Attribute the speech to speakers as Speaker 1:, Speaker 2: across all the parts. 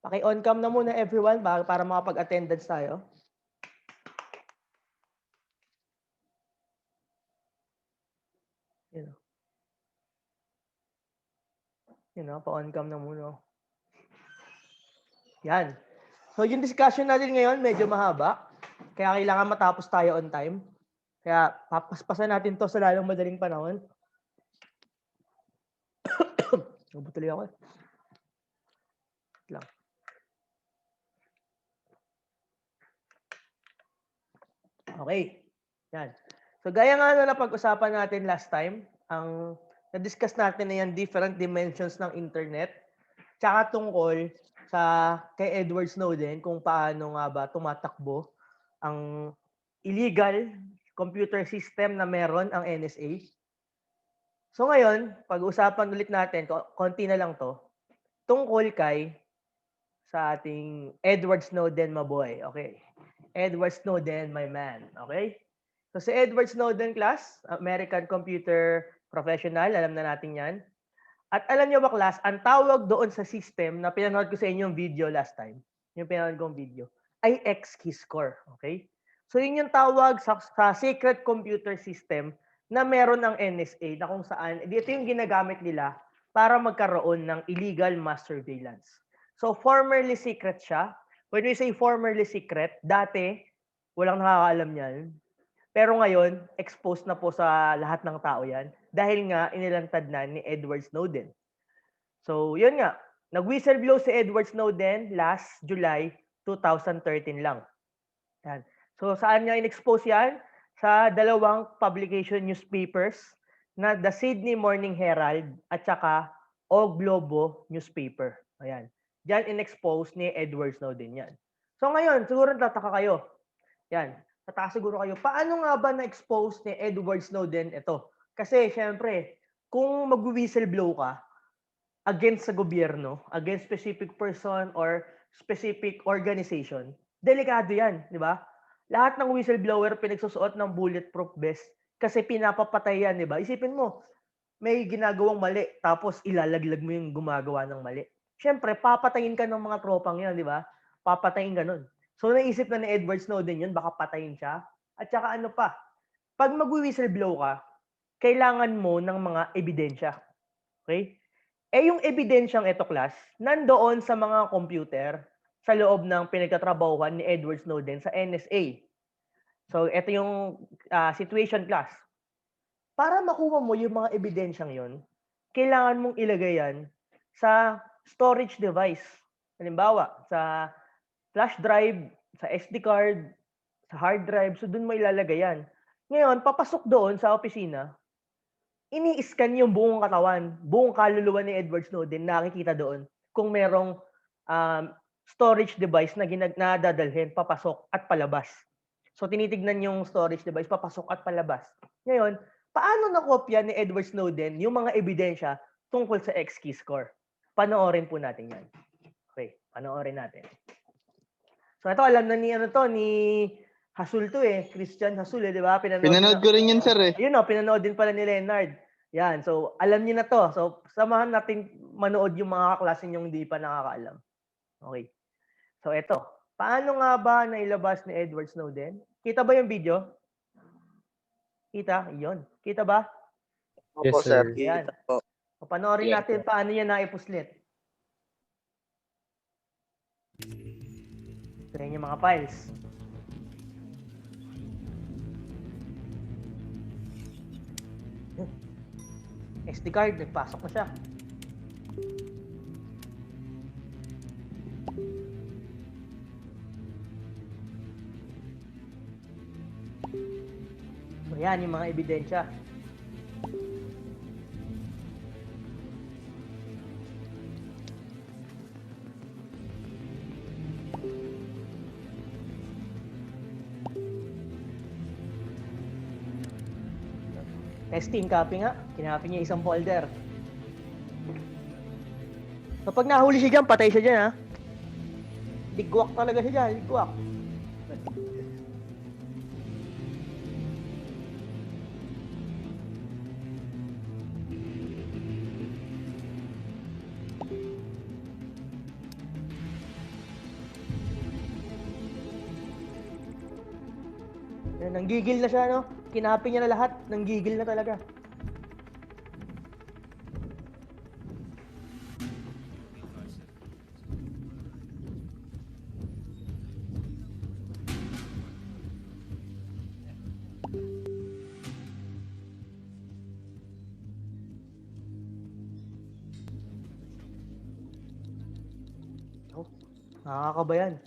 Speaker 1: Paki-on cam na muna everyone para makapag-attendance tayo. Pa-on cam na muna. Yan. So yung discussion natin ngayon medyo mahaba. Kaya kailangan matapos tayo on time. Kaya papaspasan natin to sa lalong madaling panahon. Nabutuloy ako. Lang. Okay. Yan. So gaya nga na napag-usapan natin last time, ang na-discuss natin na yan different dimensions ng internet, tsaka tungkol sa kay Edward Snowden kung paano nga ba tumatakbo ang illegal computer system na meron ang NSA. So ngayon, pag-usapan ulit natin, konti na lang to, tungkol kay sa ating Edward Snowden, my boy. Okay. Edward Snowden, my man. Okay? So si Edward Snowden, class, American computer professional, alam na natin yan. At alam nyo ba, class, ang tawag doon sa system na pinanood ko sa inyong video last time, yung pinanood kong video, ay X-Keyscore. Okay? So yun yung tawag sa secret computer system na meron ng NSA na kung saan, dito yung ginagamit nila para magkaroon ng illegal mass surveillance. So formerly secret siya. When we say formerly secret, dati walang nakakaalam yan. Pero ngayon, exposed na po sa lahat ng tao yan dahil nga inilantad na ni Edward Snowden. So yun nga, nag-whistleblow si Edward Snowden last July 2013 lang. Yan. So saan niya in-expose yan? Sa dalawang publication newspapers na The Sydney Morning Herald at saka O Globo newspaper. Ayan. Diyan in-expose ni Edward Snowden yan. So ngayon, siguro tataka kayo. Yan. Tataka siguro kayo, paano nga ba na-expose ni Edward Snowden ito? Kasi syempre, kung mag-whistleblow ka against sa gobyerno, against specific person or specific organization, delikado yan, di ba? Lahat ng whistleblower pinagsusuot ng bulletproof vest kasi pinapapatay yan, di ba? Isipin mo, may ginagawang mali, tapos ilalaglag mo yung gumagawa ng mali. Siyempre, papatayin ka ng mga tropang yan, di ba? Papatayin ka nun. So, naisip na ni Edward Snowden yun, baka patayin siya. At saka ano pa, pag mag-whistleblow ka, kailangan mo ng mga ebidensya. Okay? Eh, yung ebidensyang ito, class, nandoon sa mga computer sa loob ng pinagtatrabahuhan ni Edward Snowden sa NSA. So, ito yung situation, class. Para makuha mo yung mga ebidensyang yon, kailangan mong ilagay yan sa storage device. Halimbawa, sa flash drive, sa SD card, sa hard drive, so doon mo ilalagay yan. Ngayon, papasok doon sa opisina, ini-scan yung buong katawan, buong kaluluwa ni Edward Snowden, nakikita doon kung merong storage device na dadalhin, papasok at palabas. So, tinitignan yung storage device, papasok at palabas. Ngayon, paano nakopya ni Edward Snowden yung mga ebidensya tungkol sa X-Keyscore? Panoorin po natin yan. Okay, panoorin natin. So ito, alam na ni Hasul to eh. Christian Hasul eh, di ba?
Speaker 2: Pinanood ko rin yun, sir eh.
Speaker 1: Ayun o, pinanood din pala ni Leonard. Yan, so alam niyo na to. So samahan natin manood yung mga kaklase niyong hindi pa nakakaalam. Okay. So ito, paano nga ba nailabas ni Edward Snowden? Kita ba yung video? Kita? Iyon. Kita ba?
Speaker 2: Yes, sir.
Speaker 1: Yan. So, panoorin natin paano niya naipuslit. Ito rin yung mga files. SD card, nagpasok na siya. So yan yung mga ebidensya. Testing copy nga. Kinopy niya isang folder. So pag nahuli siya dyan, patay siya dyan ha. Ligwak talaga siya dyan, ligwak. Yan, nanggigil na siya, no? Kinapi niya na lahat. Nanggigil na talaga. Oh, nakakakabayan.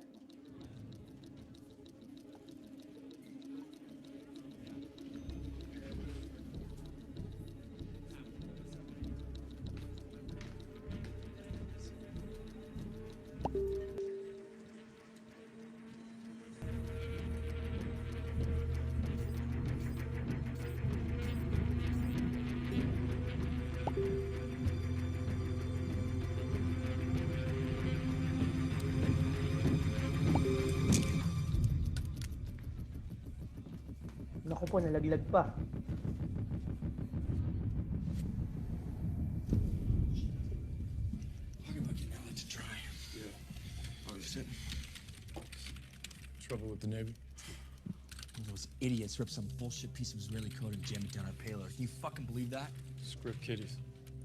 Speaker 1: Naku po, nalaglag pa.
Speaker 3: Talking about getting out to try. Yeah. Oh, is it? Trouble with the Navy?
Speaker 4: Those idiots ripped some bullshit piece of Israeli code and jammed it down our payload. Can you fucking believe that?
Speaker 3: Script kiddies.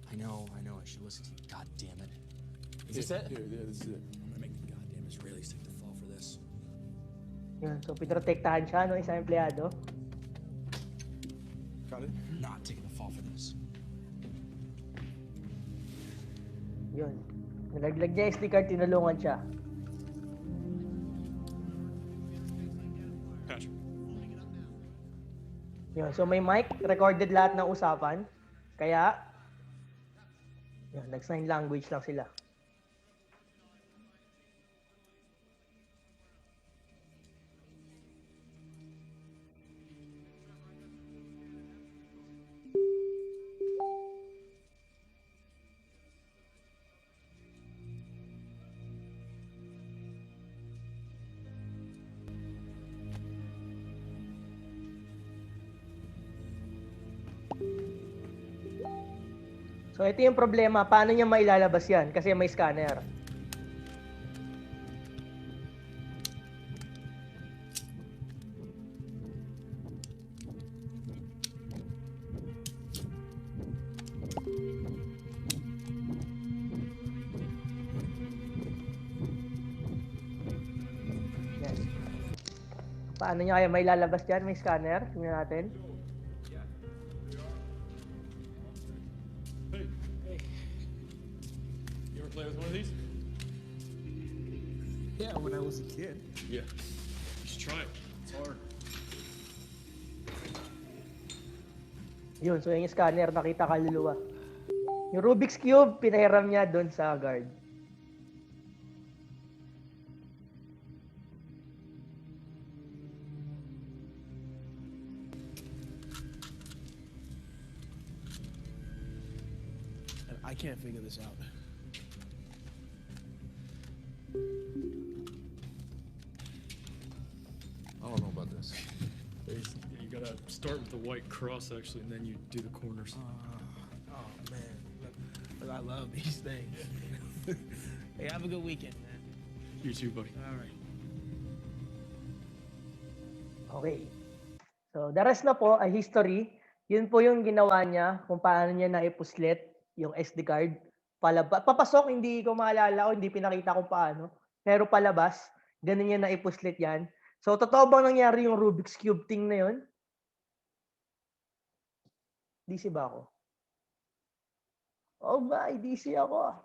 Speaker 4: I know. I should listen to you. God damn it. Is this it?
Speaker 3: Yeah, this is it.
Speaker 4: I'm gonna make the goddamn Israelis take the fall for this.
Speaker 1: Yan, so pinrotektahan siya, no? Isang empleyado.
Speaker 3: Got it?
Speaker 4: I'm not taking the fall for this.
Speaker 1: Yun. Nalaglag niya SD card, tinulungan siya.
Speaker 3: Patrick.
Speaker 1: Yun, so may mic, recorded lahat ng usapan. Kaya, yun, nag-sign language lang sila. So ito yung problema, paano niya mailalabas yan? Kasi may scanner. Yan. Paano niya kaya mailalabas yan? May scanner. Tingnan natin.
Speaker 3: Hey. You ever play with one of these?
Speaker 4: Yeah, when I was a kid.
Speaker 3: Yeah. You should try it. It's hard.
Speaker 1: Yun, so yung scanner, nakita kaluluwa. Yung Rubik's Cube, pinahiram niya doon sa guard.
Speaker 5: I can't figure this out.
Speaker 3: I don't know about this. You gotta start with the white cross actually, and then you do the corners.
Speaker 5: Oh man, look, I love these things. Hey, have a good weekend, man.
Speaker 3: You too, buddy.
Speaker 5: All right.
Speaker 1: Okay. So, the rest na po ay history. Yun po yung ginawa niya kung paano niya naipuslit yung SD card. Papasok, hindi ko maalala o hindi pinakita kung paano. Pero palabas, ganun niya naipuslit yan. So, totoo bang nangyari yung Rubik's Cube thing na yun? DC ba ako? Oh my, DC ako.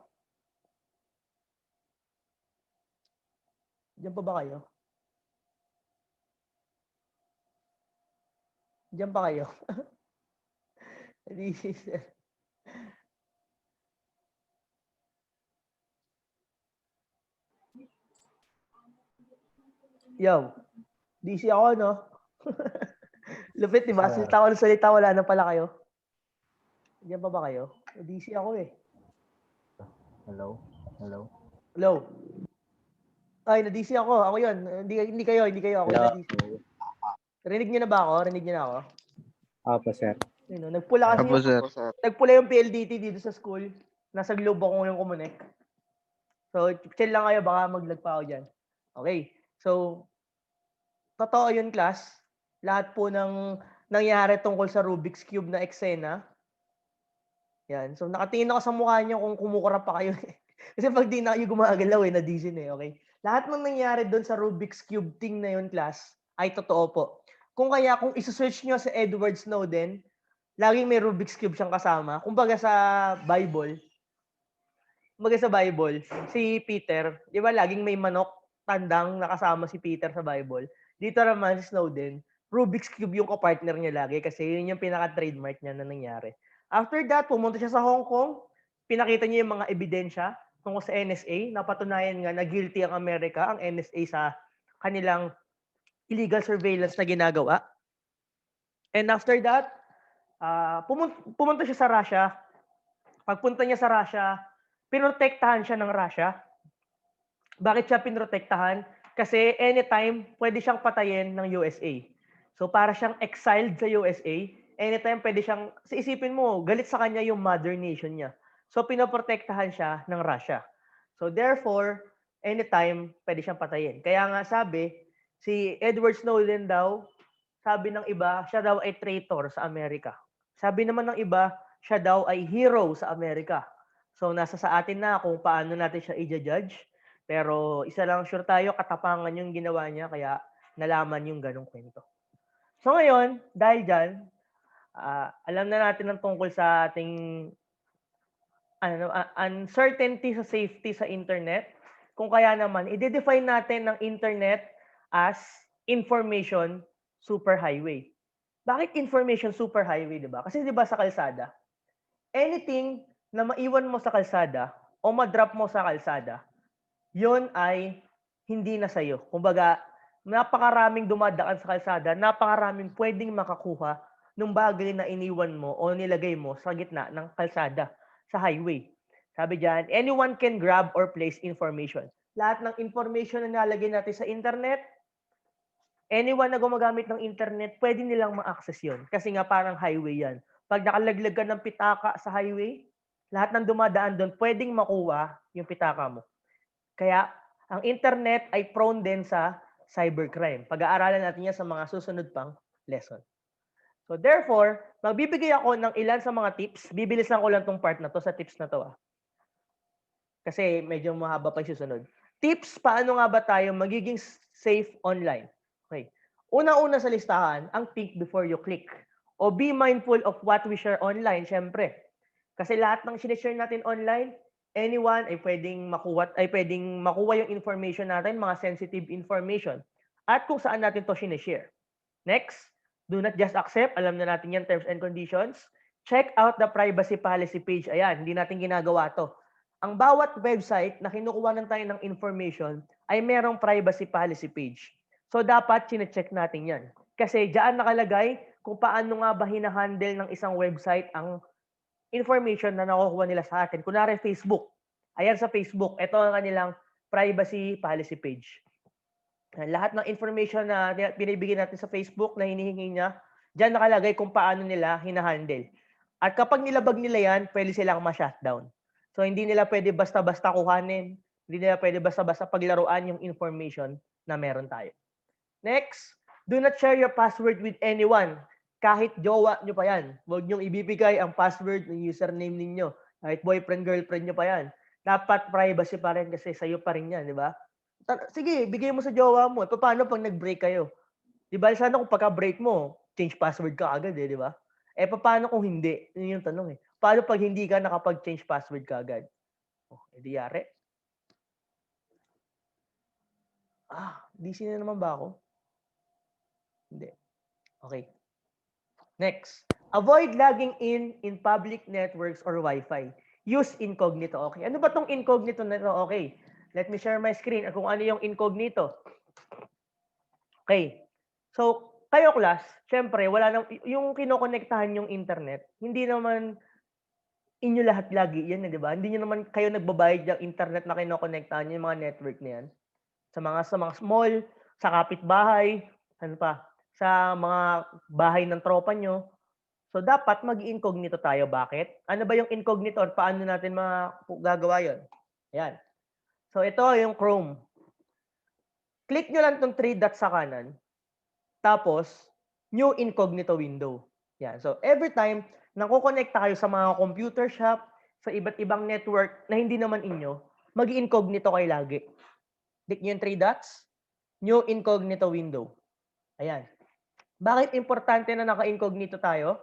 Speaker 1: Diyan pa ba kayo? Diyan pa kayo? DC. Yo, DC ako, no? Lupit, diba? Salita, wala na pala kayo. Diyan pa ba kayo? DC ako eh.
Speaker 6: Hello? Hello?
Speaker 1: Hello? Ay, na-DC ako. Ako yun. Hindi kayo. Ako
Speaker 6: Hello?
Speaker 1: na-DC. Rinig niyo na ba ako? Rinig niyo na ako?
Speaker 6: Opo, sir.
Speaker 1: Yun, no? Nagpula kasi
Speaker 2: Apo,
Speaker 1: yung,
Speaker 2: sir.
Speaker 1: nagpula yung PLDT dito sa school. Nasa globe ako yung kumunik. So, chill lang kayo. Baka maglag pa ako dyan. Okay. So, totoo yun, class. lahat po ng nangyari tungkol sa Rubik's Cube na eksena. Yan. So, nakatingin ako sa mukha niyo kung kumukurap pa kayo. Kasi pag di na kayo gumagalaw, na-dizzy na okay? Lahat ng nangyari doon sa Rubik's Cube thing na yun, class, ay totoo po. Kung isa-search niyo sa Edward Snowden, laging may Rubik's Cube siyang kasama. Kumbaga sa Bible, si Peter, di ba laging may manok, tandang nakasama si Peter sa Bible. Dito naman si Snowden, Rubik's Cube yung kapartner niya lagi kasi yun yung pinaka-trademark niya na nangyari. After that, pumunta siya sa Hong Kong, pinakita niya yung mga ebidensya tungkol sa NSA, napatunayan nga na guilty ang Amerika, ang NSA sa kanilang illegal surveillance na ginagawa. And after that, pumunta siya sa Russia. Pagpunta niya sa Russia, pinotektahan siya ng Russia. Bakit siya pinotektahan? Kasi anytime, pwede siyang patayin ng USA. So para siyang exiled sa USA, anytime pwede siyang, isipin mo, galit sa kanya yung mother nation niya. So pinoprotektahan siya ng Russia. So therefore, anytime pwede siyang patayin. Kaya nga sabi, si Edward Snowden daw, sabi ng iba, siya daw ay traitor sa Amerika. Sabi naman ng iba, siya daw ay hero sa Amerika. So nasa sa atin na kung paano natin siya i-judge. Pero isa lang sure tayo, katapangan yung ginawa niya, kaya nalaman yung ganong kwento. So ngayon, dahil dyan, alam na natin ang tungkol sa ating uncertainty sa safety sa internet. Kung kaya naman, i-define natin ng internet as information superhighway. Bakit information superhighway, di ba? Kasi di ba sa kalsada, anything na maiwan mo sa kalsada o ma-drop mo sa kalsada, yon ay hindi na sa'yo. Kumbaga, napakaraming dumadaan sa kalsada, napakaraming pwedeng makakuha ng bagay na iniwan mo o nilagay mo sa gitna ng kalsada, sa highway. Sabi diyan, anyone can grab or place information. Lahat ng information na nalagay natin sa internet, anyone na gumagamit ng internet, pwede nilang ma-access yon. Kasi nga parang highway yan. Pag nakalaglag ka ng pitaka sa highway, lahat ng dumadaan doon, pwedeng makuha yung pitaka mo. Kaya, ang internet ay prone din sa cybercrime. Pag-aaralan natin yan sa mga susunod pang lesson. So therefore, magbibigay ako ng ilan sa mga tips. Bibilisan ko lang tong part na to sa tips na to. Kasi medyo mahaba pa yung susunod. Tips, paano nga ba tayo magiging safe online? Okay. Una-una sa listahan, ang think before you click. O be mindful of what we share online, syempre. Kasi lahat ng sinishare natin online, anyone ay pwedeng makuha yung information natin, mga sensitive information, at kung saan natin to sinishare. Next, do not just accept. Alam na natin yan, terms and conditions. Check out the privacy policy page. Ayan, hindi natin ginagawa to. Ang bawat website na kinukuha tayo ng information ay merong privacy policy page. So, dapat chinecheck natin yan. Kasi diyan nakalagay kung paano nga ba hinahandle ng isang website ang information na nakukuha nila sa atin. Kunwari Facebook. Ayan sa Facebook, ito ang kanilang privacy policy page. Lahat ng information na binibigyan natin sa Facebook na hinihingi niya, diyan nakalagay kung paano nila hinahandle. At kapag nilabag nila yan, pwede silang ma-shutdown. So hindi nila pwede basta-basta kuhanin, hindi nila pwede basta-basta paglaruan yung information na meron tayo. Next, do not share your password with anyone. Kahit jowa nyo pa yan. Huwag nyong ibibigay ang password ng username ninyo. Kahit boyfriend, girlfriend nyo pa yan. Dapat privacy pa rin kasi sa'yo pa rin yan, di ba? Sige, bigay mo sa jowa mo. Paano pag nag-break kayo? Di ba, sana kung pagka-break mo, change password ka agad di ba? Paano kung hindi? Yun yung tanong eh. Paano pag hindi ka nakapag-change password ka agad? Di yari. DC na naman ba ako? Hindi. Okay. Next, avoid logging in public networks or Wi-Fi. Use incognito. Okay. Ano ba tong incognito na ito? Okay. Let me share my screen kung ano yung incognito. Okay. So, kayo class, syempre, wala nang yung kinokonektahan yung internet. Hindi naman inyo lahat lagi yan, di ba? Hindi niyo naman kayo nagbabayad ng internet na kinokonektahan yung mga network na yan. Sa mga small, sa kapitbahay, ano pa, sa mga bahay ng tropa nyo. So, dapat mag-incognito tayo. Bakit? Ano ba yung incognito or paano natin magagawa yun? Ayan. So, ito yung Chrome. Click nyo lang itong 3 dots sa kanan. Tapos, new incognito window. Yan. So, every time na kukonekta kayo sa mga computer shop, sa iba't ibang network na hindi naman inyo, mag-incognito kayo lagi. Click nyo yung 3 dots, new incognito window. Ayan. Bakit importante na naka-incognito tayo?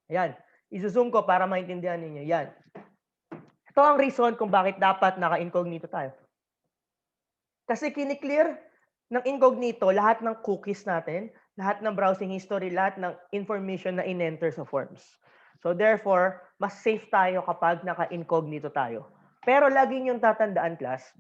Speaker 1: Ayan. I-zoom ko para maintindihan ninyo. Yan. Ito ang reason kung bakit dapat naka-incognito tayo. Kasi kiniklear ng incognito lahat ng cookies natin, lahat ng browsing history, lahat ng information na in-enter sa forms. So therefore, mas safe tayo kapag naka-incognito tayo. Pero lagi niyong tatandaan, class,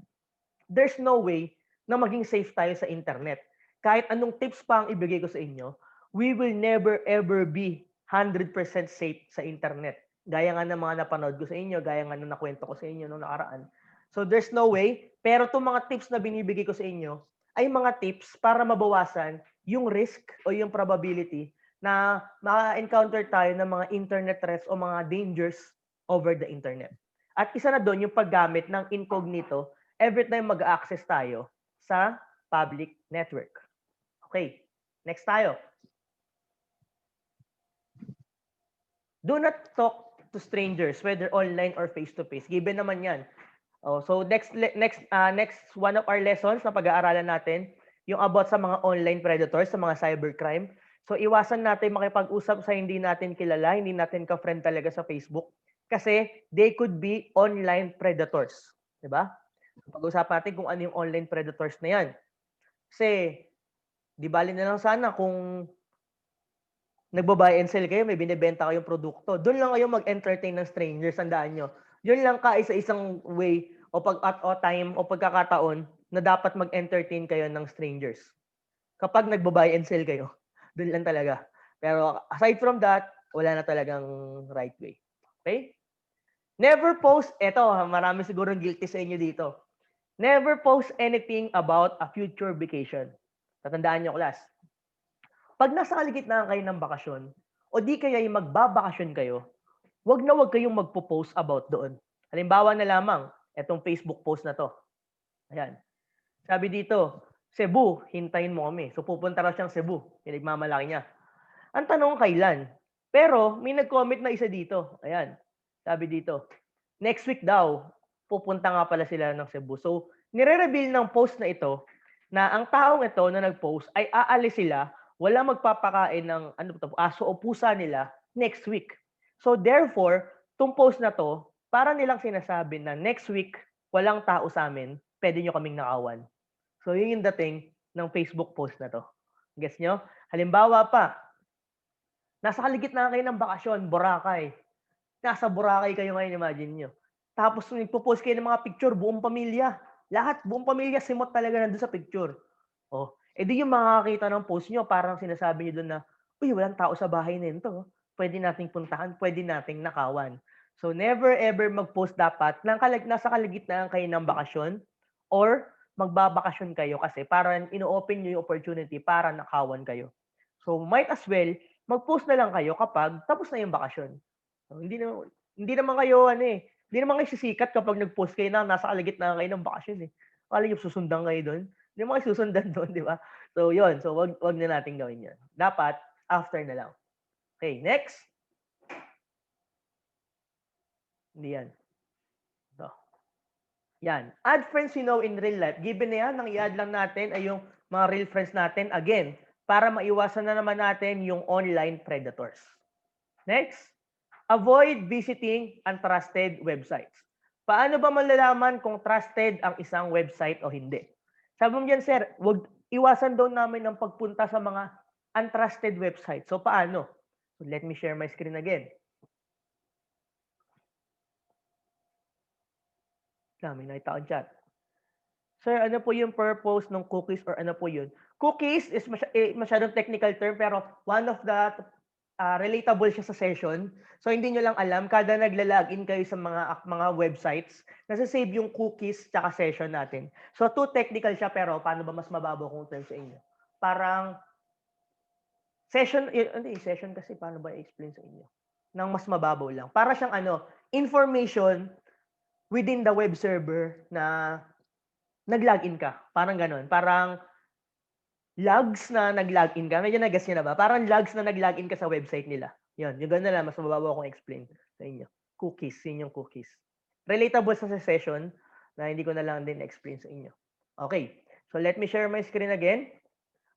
Speaker 1: there's no way na maging safe tayo sa internet. Kahit anong tips pa ang ibigay ko sa inyo, we will never ever be 100% safe sa internet. Gaya nga ng mga napanood ko sa inyo, gaya nga nung nakwento ko sa inyo nung nakaraan. So there's no way, pero itong mga tips na binibigay ko sa inyo ay mga tips para mabawasan yung risk o yung probability na ma-encounter tayo ng mga internet threats o mga dangers over the internet. At isa na doon yung paggamit ng incognito every time mag-access tayo sa public network. Okay, next tayo. Do not talk to strangers, whether online or face-to-face. Given naman yan. So next one of our lessons na pag-aaralan natin, yung about sa mga online predators, sa mga cybercrime. So iwasan natin makipag-usap sa hindi natin kilala, hindi natin ka-friend talaga sa Facebook kasi they could be online predators. 'Di ba? Pag-usapan natin kung ano yung online predators na yan. Kasi di bali na lang sana kung nagbo-buy and sell kayo, may binebenta kayong produkto. Doon lang kayo mag-entertain ng strangers, tandaan nyo. Yun lang kaisa-isang way o time o pagkakataon na dapat mag-entertain kayo ng strangers. Kapag nagbo-buy and sell kayo, doon lang talaga. Pero aside from that, wala na talagang right way. Okay? Never post, eto, marami siguro guilty sa inyo dito. Never post anything about a future vacation. Tatandaan nyo, class. Pag nasa kaligitnaan kayo ng bakasyon, o di kaya yung magbabakasyon kayo, wag kayong magpo-post about doon. Halimbawa na lamang, etong Facebook post na to. Ayan. Sabi dito, Cebu, hintayin mo kami. So pupunta raw siyang Cebu. Pinagmamalaki niya. Ang tanong, kailan? Pero may nag-comment na isa dito. Ayan. Sabi dito, next week daw, pupunta nga pala sila ng Cebu. So nire-reveal ng post na ito na ang taong ito na nag-post ay aalis sila, wala magpapakain ng aso o pusa nila next week. So therefore, itong post na to, para nilang sinasabi na next week, walang tao sa amin, pwede nyo kaming nakawan. So yun yung dating ng Facebook post na to. Guess nyo? Halimbawa pa, nasa kaligitnaan kayo ng bakasyon, Boracay. Nasa Boracay kayo ngayon, imagine nyo. Tapos nagpo-post kayo ng mga picture, buong pamilya. Lahat, buong pamilya, simot talaga nandun sa picture. Oh, edi yung makakakita ng post nyo, parang sinasabi nyo doon na, uy, walang tao sa bahay nito. Pwede nating puntahan, pwede nating nakawan. So never ever mag-post dapat nasa kaligitnaan kayo ng bakasyon or magbabakasyon kayo kasi para ino-open nyo yung opportunity para nakawan kayo. So might as well, mag-post na lang kayo kapag tapos na yung bakasyon. So, hindi naman kayo hindi naman kayo sisikat kapag nag-post kayo na nasa kaligitnaan kayo ng bakasyon eh. Akala nyo susundan kayo doon. Hindi mo kayo susundan doon, di ba? So, yun. So, wag na natin gawin yun. Dapat, after na lang. Okay, next. Hindi yan. Ito. Yan. Add friends you know in real life. Given na yan, nang i-add lang natin ay yung mga real friends natin. Again, para maiwasan na naman natin yung online predators. Next. Avoid visiting untrusted websites. Paano ba malalaman kung trusted ang isang website o hindi? Sabi mo dyan, sir, iwasan daw namin ang pagpunta sa mga untrusted websites. So, paano? So, let me share my screen again. May nakita ko chat. Sir, ano po yung purpose ng cookies or ano po yun? Cookies is masyadong technical term pero one of the relatable siya sa session. So, hindi nyo lang alam, kada nagla-login kayo sa mga websites, nasa-save yung cookies tsaka session natin. So, too technical siya, pero paano ba mas mababaw kung term sa inyo? Parang, session kasi, paano ba i-explain sa inyo? Nang mas mababaw lang. Para siyang information within the web server na nag-login ka. Parang ganon. Parang, logs na nag-login ka. Medyo nag-guess nyo na ba? Parang logs na nag-login ka sa website nila. Yun, yung gano'n na lang. Mas mababaw akong explain sa inyo. Cookies, yun yung cookies. Relatable sa session na hindi ko na lang din explain sa inyo. Okay, so let me share my screen again.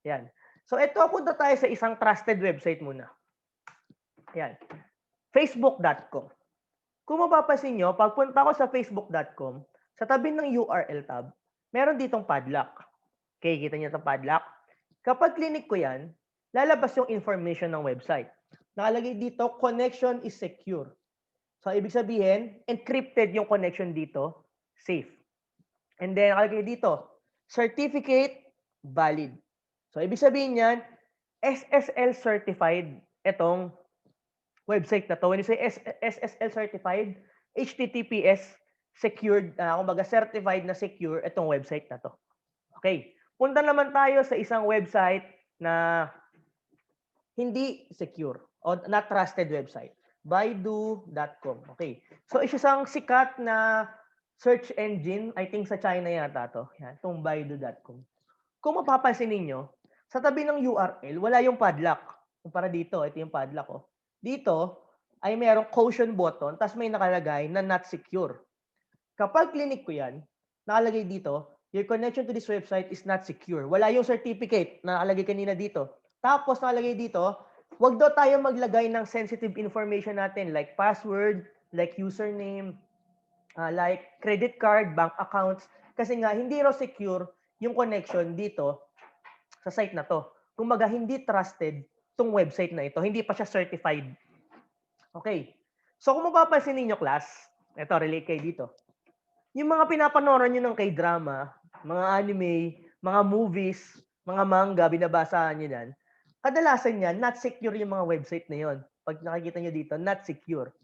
Speaker 1: Yan. So ito, punta tayo sa isang trusted website muna. Yan. Facebook.com. Kung mapapansin nyo, pagpunta ko sa Facebook.com, sa tabi ng URL tab, meron ditong padlock. Okay, kita nyo itong padlock? Kapag clinic ko yan, lalabas yung information ng website. Nakalagay dito, connection is secure. So, ibig sabihin, encrypted yung connection dito, safe. And then, nakalagay dito, certificate valid. So, ibig sabihin yan, SSL certified itong website na to. When you say SSL certified, HTTPS secured, kumbaga certified na secure itong website na to. Okay. Punta naman tayo sa isang website na hindi secure o not trusted website. Baidu.com. Okay. So, isang sikat na search engine, I think sa China yata to. Yan, itong Baidu.com. Kung mapapansin ninyo, sa tabi ng URL, wala yung padlock. Kumpara dito, ito yung padlock. Oh. Dito, ay merong caution button, tapos may nakalagay na not secure. Kapag clinic ko yan, nakalagay dito, your connection to this website is not secure. Wala yung certificate na nakalagay kanina dito. Tapos nakalagay dito, wag daw tayo maglagay ng sensitive information natin like password, like username, like credit card, bank accounts. Kasi nga, hindi raw secure yung connection dito sa site na to. Kumbaga, hindi trusted tong website na ito. Hindi pa siya certified. Okay. So, kung mapapansin ninyo, class, ito, relate kayo dito. Yung mga pinapanoran nyo ng K-drama, mga anime, mga movies, mga manga, binabasaan nyo yan, kadalasan yan, not secure yung mga website na yon. Pag nakikita nyo dito, not secure.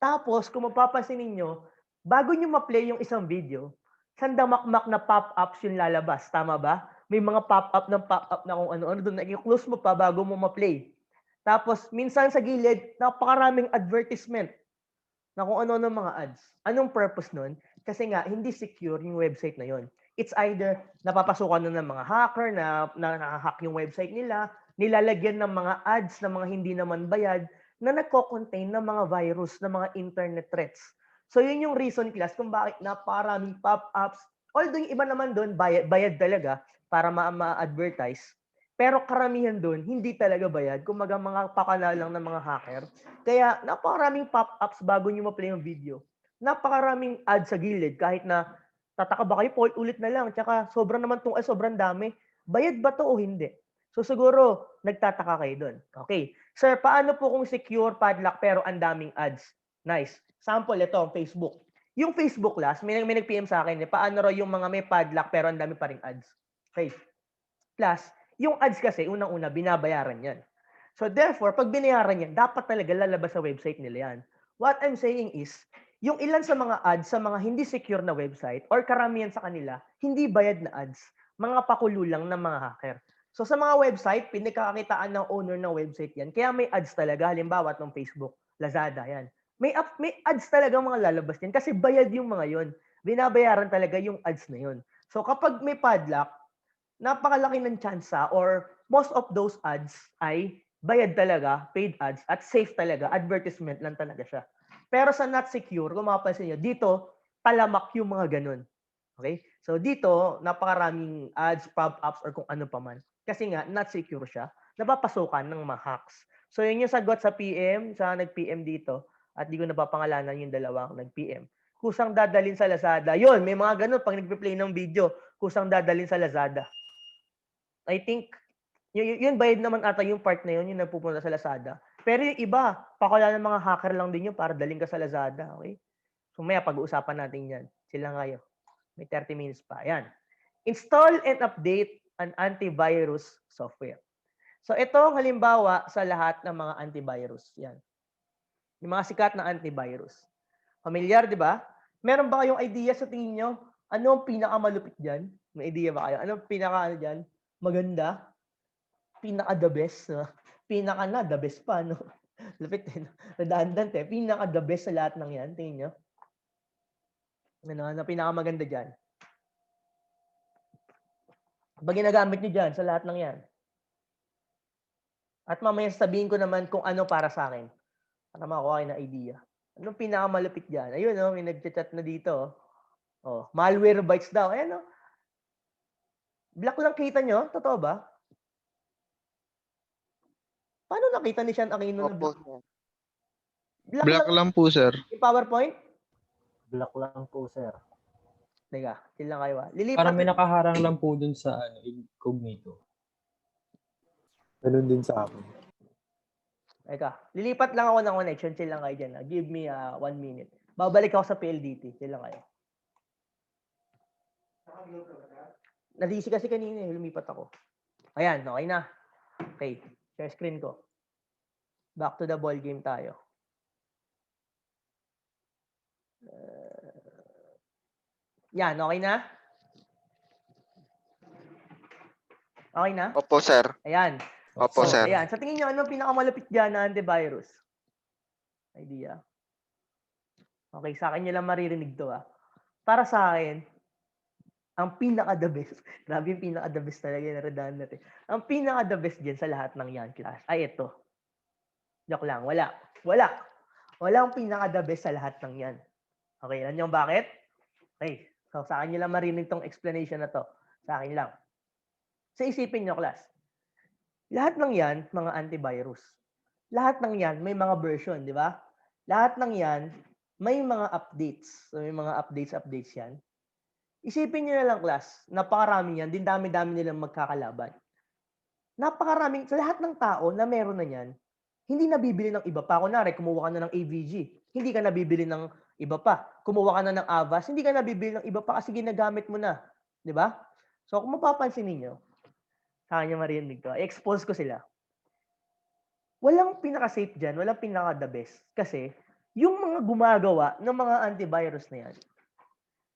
Speaker 1: Tapos, kung mapapansin ninyo, bago nyo ma-play yung isang video, sandamakmak na pop-ups yung lalabas. Tama ba? May mga pop-up na kung ano-ano doon. I-close mo pa bago mo ma-play. Tapos, minsan sa gilid, napakaraming advertisement na kung ano-ano mga ads. Anong purpose nun? Kasi nga, hindi secure yung website na yon. It's either napapasukan na ng mga hacker na nakahack yung website nila, nilalagyan ng mga ads na mga hindi naman bayad, na nagko-contain ng mga virus, ng mga internet threats. So, yun yung reason, class, kung bakit napakaraming pop-ups. Although yung iba naman doon, bayad talaga para ma-advertise. Pero karamihan doon, hindi talaga bayad. Kumaga mga pakala lang ng mga hacker. Kaya napakaraming pop-ups bago nyo ma-play yung video. Napakaraming ads sa gilid kahit na tataka ba kayo, ulit na lang. Tsaka sobrang naman sobrang dami. Bayad ba to o hindi? So siguro, nagtataka kayo doon. Okay. Sir, paano po kung secure padlock pero ang daming ads? Nice. Sample ito, ang Facebook. Yung Facebook class, may nag-PM sa akin, paano raw yung mga may padlock pero ang dami pa ring ads? Okay. Plus, yung ads kasi, unang-una, binabayaran yan. So therefore, pag binayaran yan, dapat talaga lalabas sa website nila yan. What I'm saying is, yung ilan sa mga ads sa mga hindi secure na website or karamihan sa kanila, hindi bayad na ads. Mga pakulo lang ng mga hacker. So sa mga website, pinagkakakitaan ng owner ng website yan. Kaya may ads talaga, halimbawa ng Facebook, Lazada, yan. May ads talaga mga lalabas yan kasi bayad yung mga yon. Binabayaran talaga yung ads na yon. So kapag may padlock, napakalaki ng tsansa or most of those ads ay bayad talaga, paid ads, at safe talaga, advertisement lang talaga siya. Pero sa not secure, kung mapapansin nyo, dito, talamak yung mga ganun. Okay? So dito, napakaraming ads, pop-ups, or kung ano pa man. Kasi nga, not secure siya. Napapasukan ng mga hacks. So yun yung sagot sa PM, sa nag-PM dito, at di ko napapangalanan yung dalawang nag-PM. Kusang dadalin sa Lazada. Yun, may mga ganun, pag nagpe-play ng video, kusang dadalin sa Lazada. I think, yun bayad naman ata yung part na yun, yung nagpupunta sa Lazada. Pero yung iba, pakala ng mga hacker lang din yun para daling ka sa Lazada. Okay? So maya pag-uusapan natin yan. Sila ngayon. May 30 minutes pa. Ayan. Install and update an antivirus software. So ito ang halimbawa sa lahat ng mga antivirus. Yan. Yung mga sikat na antivirus. Familiar, di ba? Meron ba kayong idea sa tingin nyo? Ano ang pinakamalupit dyan? May idea ba kayo? Ano ang pinaka dyan? Maganda? Pinaka the best? No? Pinaka na, the best pa, no? Lupit eh. Redundant eh. Pinaka the best sa lahat ng yan. Tingin nyo? Ano pinaka maganda dyan? Pag ginagamit nyo dyan sa lahat ng yan. At mamaya sabihin ko naman kung ano para sa akin. Para makakuha kayo ng idea. Anong pinakamalupit dyan? Ayun, oh, may nag-chat na dito. Oh, malware bytes daw. Ayan, oh. Black lang kita nyo? Totoo ba? Paano nakita ni Sean Aquino na
Speaker 2: Opo,
Speaker 1: black?
Speaker 2: sir.
Speaker 1: Black
Speaker 2: Black
Speaker 1: lang
Speaker 2: lang po, sir.
Speaker 1: yung PowerPoint?
Speaker 6: Black lang po, sir.
Speaker 1: Teka, chill lang kayo. Lilipat.
Speaker 7: Parang may nakaharang lang po dun sa incognito.
Speaker 6: Ganun din sa akin.
Speaker 1: Teka, lilipat lang ako ng connection. Chill lang kayo dyan. Give me 1 minute. Babalik ako sa PLDT. Chill lang kayo. Nadisi kasi kanina. Lumipat ako. Ayan, okay na. Okay, share screen ko. Back to the ball game tayo. Yan, okay na? Okay na?
Speaker 2: Opo, sir.
Speaker 1: Ayan.
Speaker 2: Opo,
Speaker 1: So,
Speaker 2: sir.
Speaker 1: ayan. Sa tingin nyo, anong pinakamalapit dyan na antivirus? Idea. Okay, sa akin nyo lang maririnig to ah. Para sa akin, ang pinaka-the best, grabe yung pinaka-the best talaga yung redundant eh. Ang pinaka-the best dyan sa lahat ng yan, class, ay ito. Joke lang, wala. Wala. Wala ang pinaka-the best sa lahat ng yan. Okay, alam nyo bakit? Okay, so sa akin nyo lang marinig tong explanation na to. Sa akin lang. Sa isipin nyo, class. Lahat ng yan, mga antivirus. Lahat ng yan, may mga version, di ba? Lahat ng yan, may mga updates. So, may mga updates yan. Isipin nyo na lang, class, napakarami yan, din dami-dami nilang magkakalaban. Napakaraming, sa lahat ng tao na meron na yan, hindi nabibili ng iba pa. Kunwari, kumuha ka na ng AVG, hindi ka nabibili ng iba pa. Kumuha ka na ng Avast, hindi ka nabibili ng iba pa kasi ginagamit mo na. Di ba? So, kung mapapansin ninyo, sa kanya marinig ko, i-expose ko sila. Walang pinaka-safe dyan, walang pinaka-the best. Kasi, yung mga gumagawa ng mga antivirus na yan,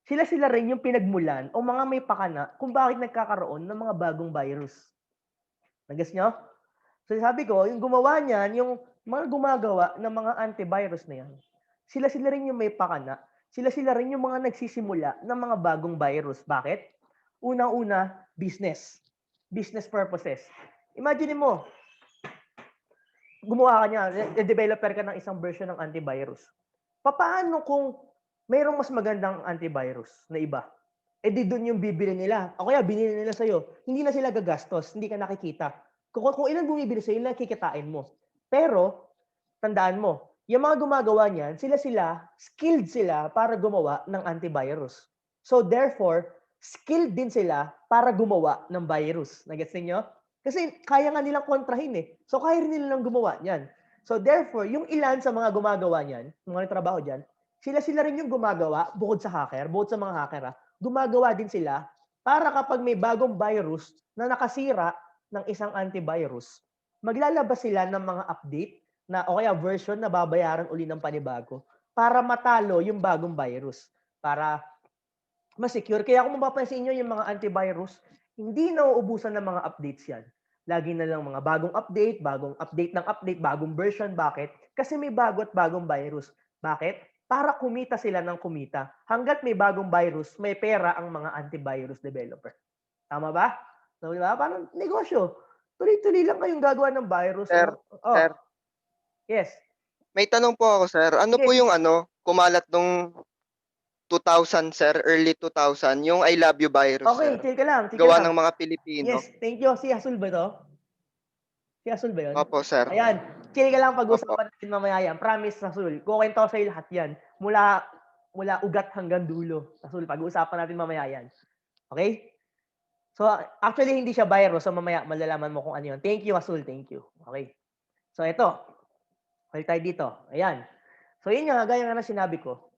Speaker 1: sila rin yung pinagmulan o mga may pakana kung bakit nagkakaroon ng mga bagong virus. Nagas nyo? So sabi ko, yung gumawa niyan, yung mga gumagawa ng mga antivirus na yan, sila rin yung may pakana, sila rin yung mga nagsisimula ng mga bagong virus. Bakit? Unang-una, business. Business purposes. Imagine mo, gumawa ka niya, developer ka ng isang version ng antivirus. Paano kung mayroong mas magandang antivirus na iba? Eh di doon yung bibili nila. O kaya binili nila sa'yo. Hindi na sila gagastos. Hindi ka nakikita. Kung ilan bumibili sa'yo, yun lang kikitain mo. Pero, tandaan mo, yung mga gumagawa niyan, sila, skilled sila para gumawa ng antivirus. So therefore, skilled din sila para gumawa ng virus. Nagets niyo? Kasi kaya nga nilang kontrahin eh. So kaya rin nilang gumawa niyan. So therefore, yung ilan sa mga gumagawa niyan, mga trabaho diyan, sila rin yung gumagawa bukod sa hacker, bukod sa mga hacker, gumagawa din sila para kapag may bagong virus na nakasira ng isang antivirus, maglalabas sila ng mga update na o kaya version na babayaran uli ng panibago para matalo yung bagong virus, para ma-secure. Kaya kung mapapansin nyo yung mga antivirus, hindi nauubusan ng mga updates yan. Lagi na lang mga bagong update ng update, bagong version. Bakit? Kasi may bago at bagong virus. Bakit? Para kumita sila ng kumita. Hanggat may bagong virus, may pera ang mga antivirus developer. Tama ba? So, diba? Parang negosyo. Tuloy-tuloy lang kayong gagawa ng virus.
Speaker 2: Sir,
Speaker 1: Oh.
Speaker 2: sir.
Speaker 1: Yes.
Speaker 2: May tanong po ako, sir. Ano po yung kumalat nung 2000, sir, early 2000, yung I love you virus,
Speaker 1: Okay,
Speaker 2: sir.
Speaker 1: chill ka lang.
Speaker 2: Gawa ng mga Pilipino.
Speaker 1: Yes, thank you. Si Hasul ba to? Si Hasul ba yun?
Speaker 2: Opo, sir.
Speaker 1: Ayan, chill ka lang pag-usapan natin mamaya yan. Promise, Hasul. Kukwento ko sa'yo lahat yan. Mula ugat hanggang dulo. Hasul, pag-uusapan natin mamaya yan. Okay? So, actually, hindi siya virus. So, mamaya malalaman mo kung ano yun. Thank you, Hasul. Thank you. Okay. So, ito. Balik tayo dito. Ayan. So, yun nga, gaya nga na sinabi ko.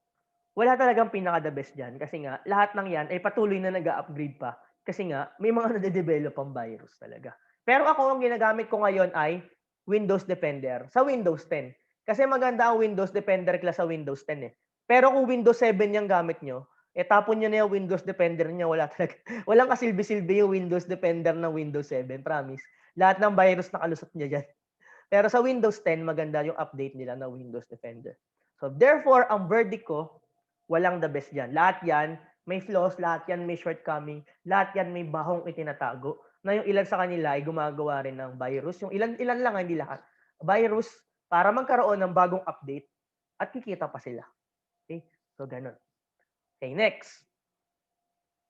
Speaker 1: Wala talagang pinaka-the best dyan. Kasi nga, lahat ng yan ay patuloy na nag-upgrade pa. Kasi nga, may mga nade-develop ang virus talaga. Pero ako, ang ginagamit ko ngayon ay Windows Defender sa Windows 10. Kasi maganda ang Windows Defender class sa Windows 10 eh. Pero kung Windows 7 yung gamit nyo, tapon nyo na yung Windows Defender nyo. Wala talaga. Walang kasilbi-silbi yung Windows Defender ng Windows 7. Promise. Lahat ng virus nakalusot nyo dyan. Pero sa Windows 10, maganda yung update nila na Windows Defender. So therefore, ang verdict ko, walang the best dyan. Lahat yan, may flaws, lahat yan may shortcoming, lahat yan may bahong itinatago, na yung ilan sa kanila ay gumagawa rin ng virus, yung ilan lang, hindi lahat, virus, para magkaroon ng bagong update, at kikita pa sila. Okay? So, ganun. Okay, next.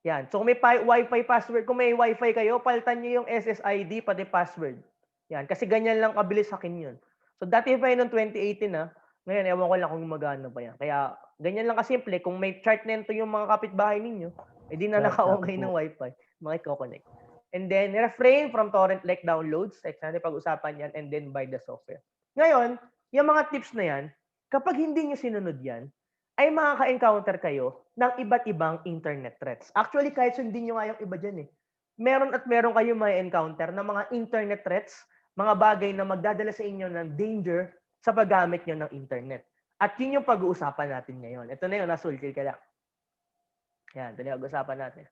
Speaker 1: Yan. So, kung may Wi-Fi password, kung may Wi-Fi kayo, palitan nyo yung SSID pati password. Yan. Kasi ganyan lang kabilis hakin yun. So, dati pa yun noong 2018 na. Ngayon, ewan ko lang kung gumagana pa yan. Kaya, ganyan lang kasimple. Kung may chart nento yung mga kapitbahay ninyo, edi na
Speaker 6: Sir,
Speaker 1: naka-okay
Speaker 6: copy
Speaker 1: ng
Speaker 6: po.
Speaker 1: Wi-Fi. Makiko-connect. And then, refrain from torrent-like downloads. Natin pag-usapan yan. And then, buy the software. Ngayon, yung mga tips na yan, kapag hindi nyo sinunod yan, ay makaka-encounter kayo ng iba't ibang internet threats. Actually, kahit sundin nyo nga yung iba dyan eh. Meron at meron kayo may encounter ng mga internet threats, mga bagay na magdadala sa inyo ng danger sa paggamit nyo ng internet. At yun yung pag-uusapan natin ngayon. Ito na yun, nasulkil ka lang. Yan, ito na yung pag-uusapan natin.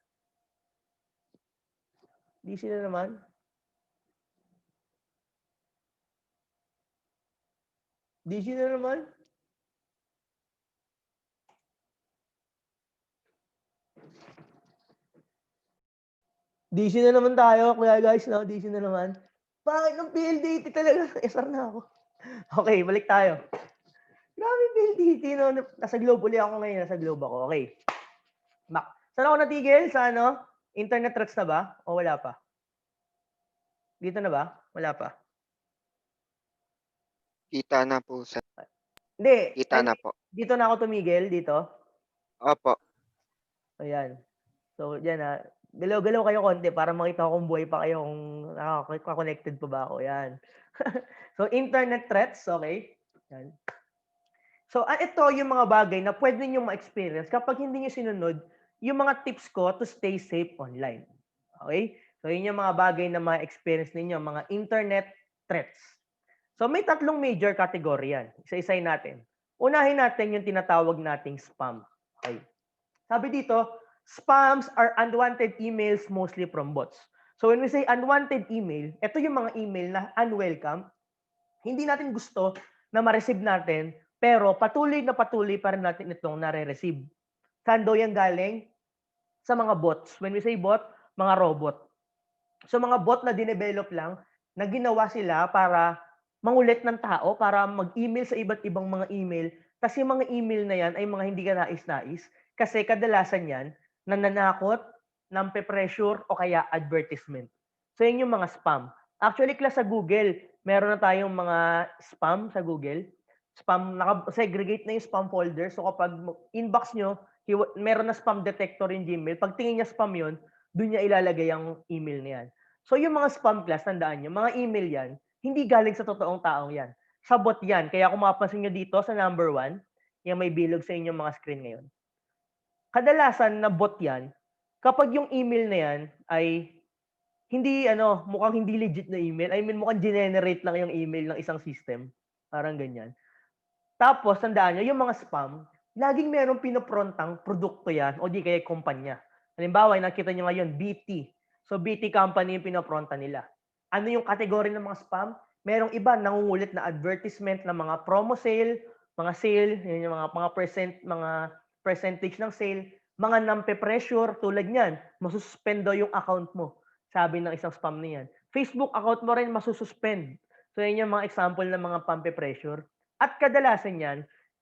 Speaker 1: Di sila naman. Di sila naman. DC na naman tayo, kaya guys, no? DC na naman. Bakit ng PLDT talaga? SR na ako. Okay, balik tayo. Grabe PLDT, no? Nasa Globe ulit ako ngayon. Nasa Globe ako. Okay. Saan ako natigil? Sa ano? Internet threats na ba? O wala pa? Dito na ba? Wala pa.
Speaker 2: Kita na po, sir.
Speaker 1: Hindi.
Speaker 2: Kita na po.
Speaker 1: Dito na ako tumigil. Dito.
Speaker 2: Opo.
Speaker 1: Ayan. So, yan ha. Galaw-galaw kayo konti para makita ko kung buhay pa kayo, kung connected pa ba ako. Yan. So, internet threats, okay? Yan. So, ito yung mga bagay na pwede niyo ma-experience kapag hindi niyo sinunod yung mga tips ko to stay safe online. Okay? So, yun yung mga bagay na ma-experience ninyo, mga internet threats. So, may tatlong major category yan. Isa-isayin natin. Unahin natin yung tinatawag nating spam. Okay. Sabi dito, spams are unwanted emails mostly from bots. So when we say unwanted email, ito yung mga email na unwelcome. Hindi natin gusto na ma-receive natin, pero patuloy pa rin natin itong nare-receive. Saan daw yan galing? Sa mga bots. When we say bot, mga robot. So mga bot na dinevelop lang, na ginawa sila para mangulit ng tao, para mag-email sa iba't ibang mga email. Kasi mga email na yan ay mga hindi ka nais-nais. Kasi kadalasan yan, nananakot, nampe-pressure, o kaya advertisement. So, yun yung mga spam. Actually, class sa Google, meron na tayong mga spam sa Google. Spam, naka-segregate na yung spam folder. So, kapag inbox nyo, meron na spam detector yung Gmail. Pag tingin niya spam yun, doon niya ilalagay ang email na yan. So, yung mga spam class, tandaan nyo, mga email yan, hindi galing sa totoong taong yan. Sa bot yan. Kaya kung mapapansin nyo dito sa number 1, yung may bilog sa inyong mga screen ngayon. Kadalasan na bot yan, kapag yung email na yan ay hindi, mukhang hindi legit na email. I mean, mukhang generate lang yung email ng isang system. Parang ganyan. Tapos, tandaan nyo, yung mga spam, laging merong pinoprontang produkto yan o di kaya kumpanya. Halimbawa, nakita nyo ngayon, BT. So, BT company yung pinopronta nila. Ano yung kategory ng mga spam? Merong iba nangungulit na advertisement ng mga promo sale, mga sale, yun yung mga percentage ng sale, mga nampe-pressure, tulad niyan, masususpend daw yung account mo. Sabi ng isang spam niyan. Facebook account mo rin masususpend. So, yun yung mga example ng mga pampe-pressure. At kadalasan yan,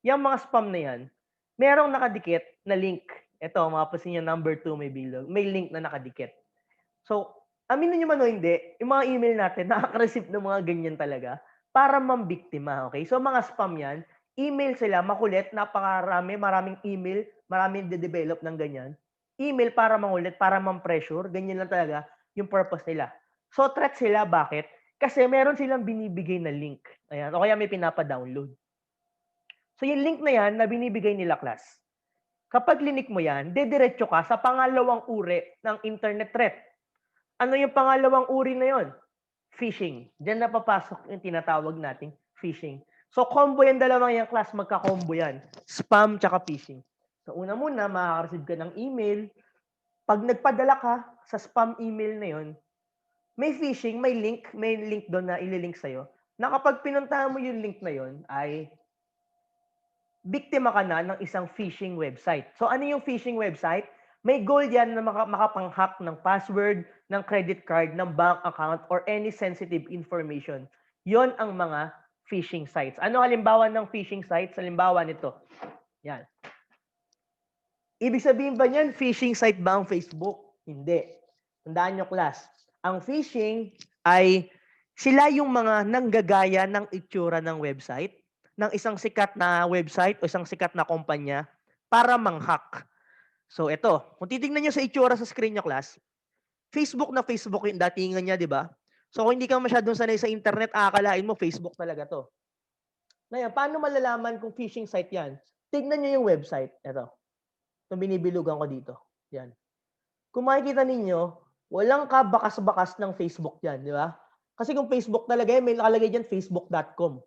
Speaker 1: yung mga spam na yan, merong nakadikit na link. Ito, mapapansin nyo, number 2 may bilog. May link na nakadikit. So, aminin nyo man o hindi, yung mga email natin, nakaka-receive ng mga ganyan talaga para mambiktima. Okay? So, mga spam yan, email sila, makulit, napakarami, maraming email, maraming de-develop ng ganyan. Email para mangulit, para mam-pressure, ganyan lang talaga yung purpose nila. So, threat sila, bakit? Kasi meron silang binibigay na link. Ayan, o kaya may pinapa-download. So, yung link na yan na binibigay nila, class, kapag linik mo yan, dediretso ka sa pangalawang uri ng internet threat. Ano yung pangalawang uri na yon? Phishing. Diyan na papasok yung tinatawag nating phishing. So, combo yan dalawang yung class, magka-combo yan. Spam tsaka phishing. So, una muna, makaka-receive ka ng email. Pag nagpadala ka sa spam email na yon, may phishing, may link doon na ililink sa'yo, na kapag pinuntahan mo yung link na yon, ay biktima ka na ng isang phishing website. So, ano yung phishing website? May goal yan na makapang-hack ng password, ng credit card, ng bank account, or any sensitive information. Yon ang mga phishing sites. Ano halimbawa ng phishing sites? Halimbawa nito. Yan. Ibig sabihin ba niyan, phishing site ba ang Facebook? Hindi. Tandaan nyo, class. Ang phishing ay sila yung mga nanggagaya ng itsura ng website, ng isang sikat na website o isang sikat na kumpanya para mang-hack. So ito, kung titingnan nyo sa itsura sa screen nyo, class, Facebook na Facebook yung datingan niya, di ba? So kung hindi ka masyadong sanay sa internet, akalain mo Facebook talaga to. Ngayon, paano malalaman kung phishing site yan? Tignan nyo yung website. Ito. Itong binibilugan ko dito. Yan. Kung makikita ninyo, walang kabakas-bakas ng Facebook yan, di ba? Kasi kung Facebook talaga yan, may nakalagay dyan facebook.com.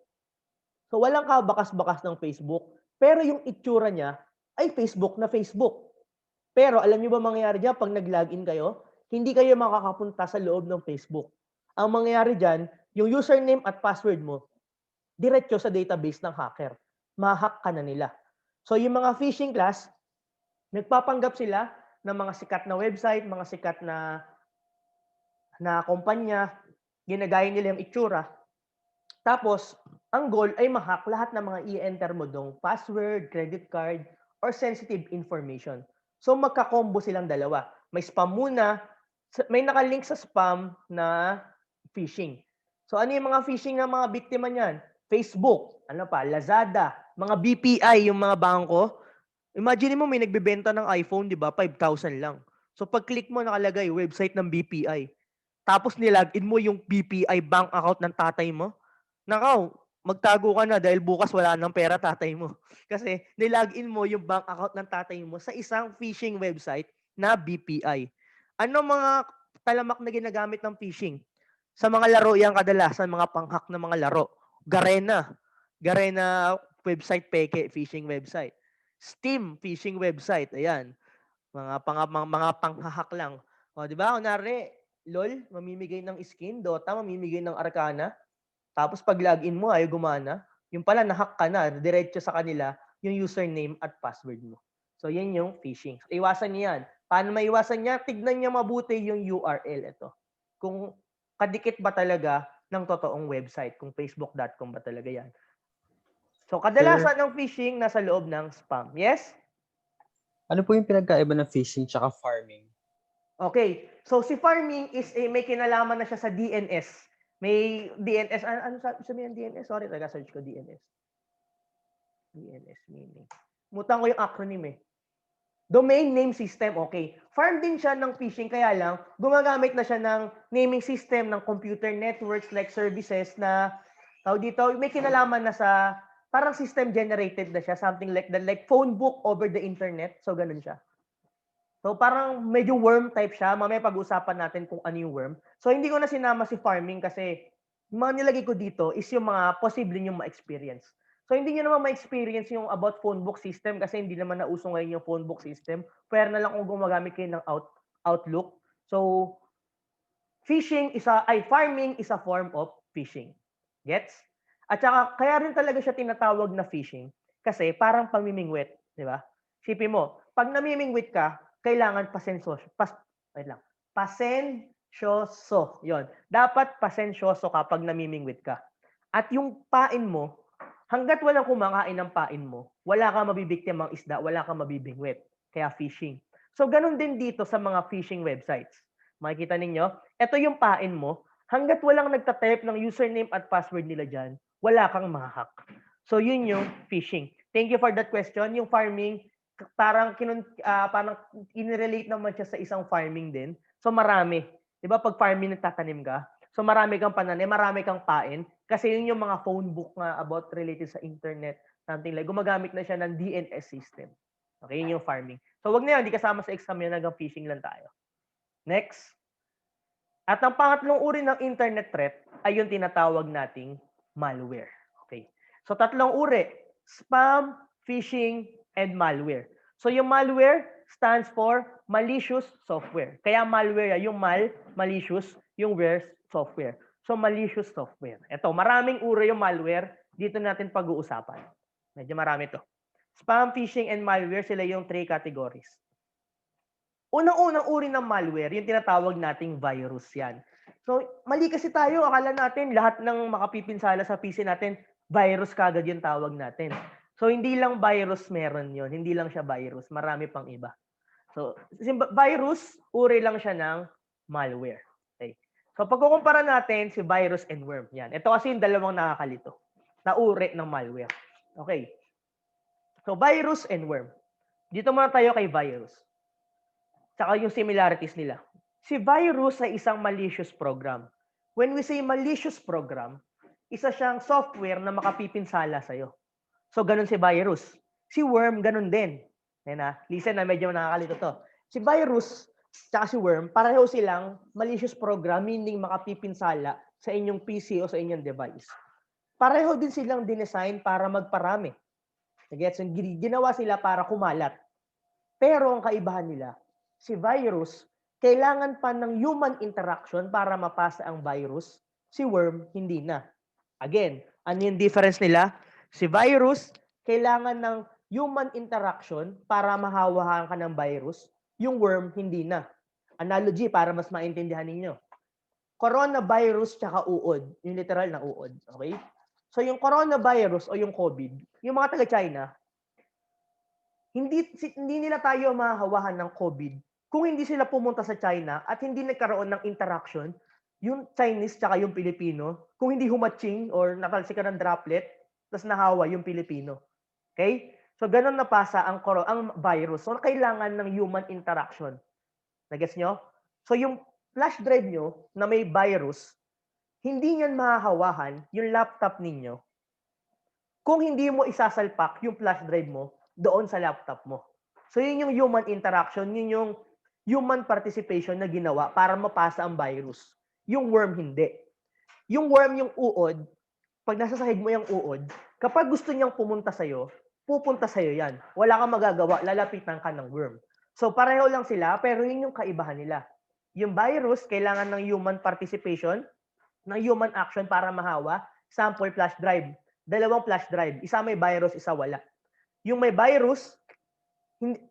Speaker 1: So walang kabakas-bakas ng Facebook. Pero yung itsura niya ay Facebook na Facebook. Pero alam niyo ba mangyayari dyan pag nag-login kayo? Hindi kayo makakapunta sa loob ng Facebook. Ang mangyayari dyan, yung username at password mo, diretso sa database ng hacker. Ma-hack ka na nila. So yung mga phishing class, nagpapanggap sila ng mga sikat na website, mga sikat na kumpanya, ginagaya nila yung itsura. Tapos, ang goal ay ma-hack lahat ng mga i-enter mo dong password, credit card, or sensitive information. So magka-combo silang dalawa. May spam muna, may nakalink sa spam na phishing. So ano yung mga phishing ng mga biktima niyan? Facebook, ano pa, Lazada, mga BPI, yung mga bangko. Imagine mo may nagbebenta ng iPhone, di ba? 5,000 lang. So pag-click mo nakalagay website ng BPI. Tapos nilagin mo yung BPI bank account ng tatay mo. Nakaw, magtago ka na dahil bukas wala nang pera tatay mo. Kasi nilagin mo yung bank account ng tatay mo sa isang phishing website na BPI. Ano mga talamak na ginagamit ng phishing? Sa mga laro yan kadalasan, mga pang-hack na mga laro. Garena. Garena website peke, phishing website. Steam, phishing website. Ayan. Mga pang-hack lang. O, di ba? Kunwari, LOL, mamimigay ng skin. Dota, mamimigay ng Arcana. Tapos pag login mo, ayaw gumana. Yung pala, nahack ka na. Diretso sa kanila yung username at password mo. So, yan yung phishing. So, iwasan niyo yan. Paano maiwasan niya? Tignan niya mabuti yung URL. Ito. Kung kadikit ba talaga ng totoong website. Kung facebook.com ba talaga yan. So, kadalasan ng phishing nasa loob ng spam. Yes?
Speaker 7: Ano po yung pinagkaiba ng phishing tsaka farming?
Speaker 1: Okay. So, si farming is may kinalaman na siya sa DNS. May DNS. Ano sabi ng DNS? Sorry, taga-search ko DNS. DNS meaning. Mutan ko yung acronym eh. Domain name system, okay. Farm din siya ng phishing, kaya lang, gumagamit na siya ng naming system ng computer networks like services na, tawag dito, may kinalaman na sa, parang system generated na siya, something like that, like phone book over the internet. So, ganun siya. So, parang medyo worm type siya. Mamaya pag-usapan natin kung ano yung worm. So, hindi ko na sinama si farming kasi yung mga nilagay ko dito is yung mga posible yung ma-experience. So, hindi nyo naman ma-experience yung about phone book system kasi hindi naman nauso ngayon yung phone book system. Pwera na lang kung gumagamit kayo ng Outlook. So, farming is a form of phishing. Gets? At saka, kaya rin talaga siya tinatawag na phishing kasi parang pamimingwit. Di ba? Sipin mo, pag namimingwit ka, kailangan pasensyoso. Yon. Dapat pasensyoso kapag namimingwit ka. At yung pain mo, hanggat walang kumakain ng pain mo, wala kang mabibiktimang isda, wala kang mabibingwit. Kaya phishing. So, ganun din dito sa mga phishing websites. Makikita ninyo, ito yung pain mo, hanggat walang nagtatype ng username at password nila dyan, wala kang mahahack. So, yun yung phishing. Thank you for that question. Yung farming, parang in-relate naman siya sa isang farming din. So marami. 'Di ba pag farming nagtatanim ka, so marami kang pananim, marami kang pain kasi yun yung mga phone book nga about related sa internet, something like gumagamit na siya ng DNS system. Okay, yun yung farming. So wag na yan, hindi kasama sa exam yan, hanggang phishing lang tayo. Next. At ang pangatlong uri ng internet threat ay yung tinatawag nating malware. Okay. So tatlong uri, spam, phishing, and malware. So yung malware stands for malicious software. Kaya malware, yung malicious, yung ware, software. So malicious software. Ito, maraming uri yung malware. Dito natin pag-uusapan. Medyo marami to. Spam, phishing, and malware, sila yung 3 categories. Unang-unang uri ng malware, yung tinatawag nating virus yan. So, mali kasi tayo. Akala natin lahat ng makapipinsala sa PC natin, virus kagad yung tawag natin. So, hindi lang virus meron yon, hindi lang siya virus. Marami pang iba. So, virus, uri lang siya ng malware. Okay. So, pagkukumpara natin si virus and worm. Yan. Ito kasi yung dalawang nakakalito na uri ng malware. Okay. So, virus and worm. Dito muna tayo kay virus. Tsaka yung similarities nila. Si virus ay isang malicious program. When we say malicious program, isa siyang software na makapipinsala sa'yo. So, ganun si virus. Si worm, ganun din. Yan na. Listen na, medyo nakakalito to. Si virus, tsaka si worm, pareho silang malicious program, meaning makapipinsala sa inyong PC o sa inyong device. Pareho din silang dinesign para magparami. Gets? Ginawa sila para kumalat. Pero ang kaibahan nila, si virus, kailangan pa ng human interaction para mapasa ang virus. Si worm, hindi na. Again, ano yung difference nila? Si virus, kailangan ng human interaction para mahawahan ka ng virus. Yung worm, hindi na. Analogy para mas maintindihan ninyo. Coronavirus tsaka uod. Yung literal na uod. Okay? So yung coronavirus o yung COVID, yung mga taga-China, hindi nila tayo mahahawahan ng COVID kung hindi sila pumunta sa China at hindi nagkaroon ng interaction, yung Chinese tsaka yung Pilipino, kung hindi humatching or natalsikan ng droplet, tapos nahawa yung Pilipino. Okay? So, ganun napasa ang virus. So, kailangan ng human interaction. Nagets nyo? So, yung flash drive nyo na may virus, hindi niyan mahahawahan yung laptop ninyo kung hindi mo isasalpak yung flash drive mo doon sa laptop mo. So, yun yung human interaction, yun yung human participation na ginawa para mapasa ang virus. Yung worm, hindi. Yung worm, yung uod, pag nasa sahig mo yung uod, kapag gusto niyang pumunta sa'yo, pupunta sa'yo yan. Wala kang magagawa, lalapitan ka ng worm. So, pareho lang sila, pero yun yung kaibahan nila. Yung virus, kailangan ng human participation, ng human action para mahawa. Sample, flash drive. Dalawang flash drive. Isa may virus, isa wala. Yung may virus,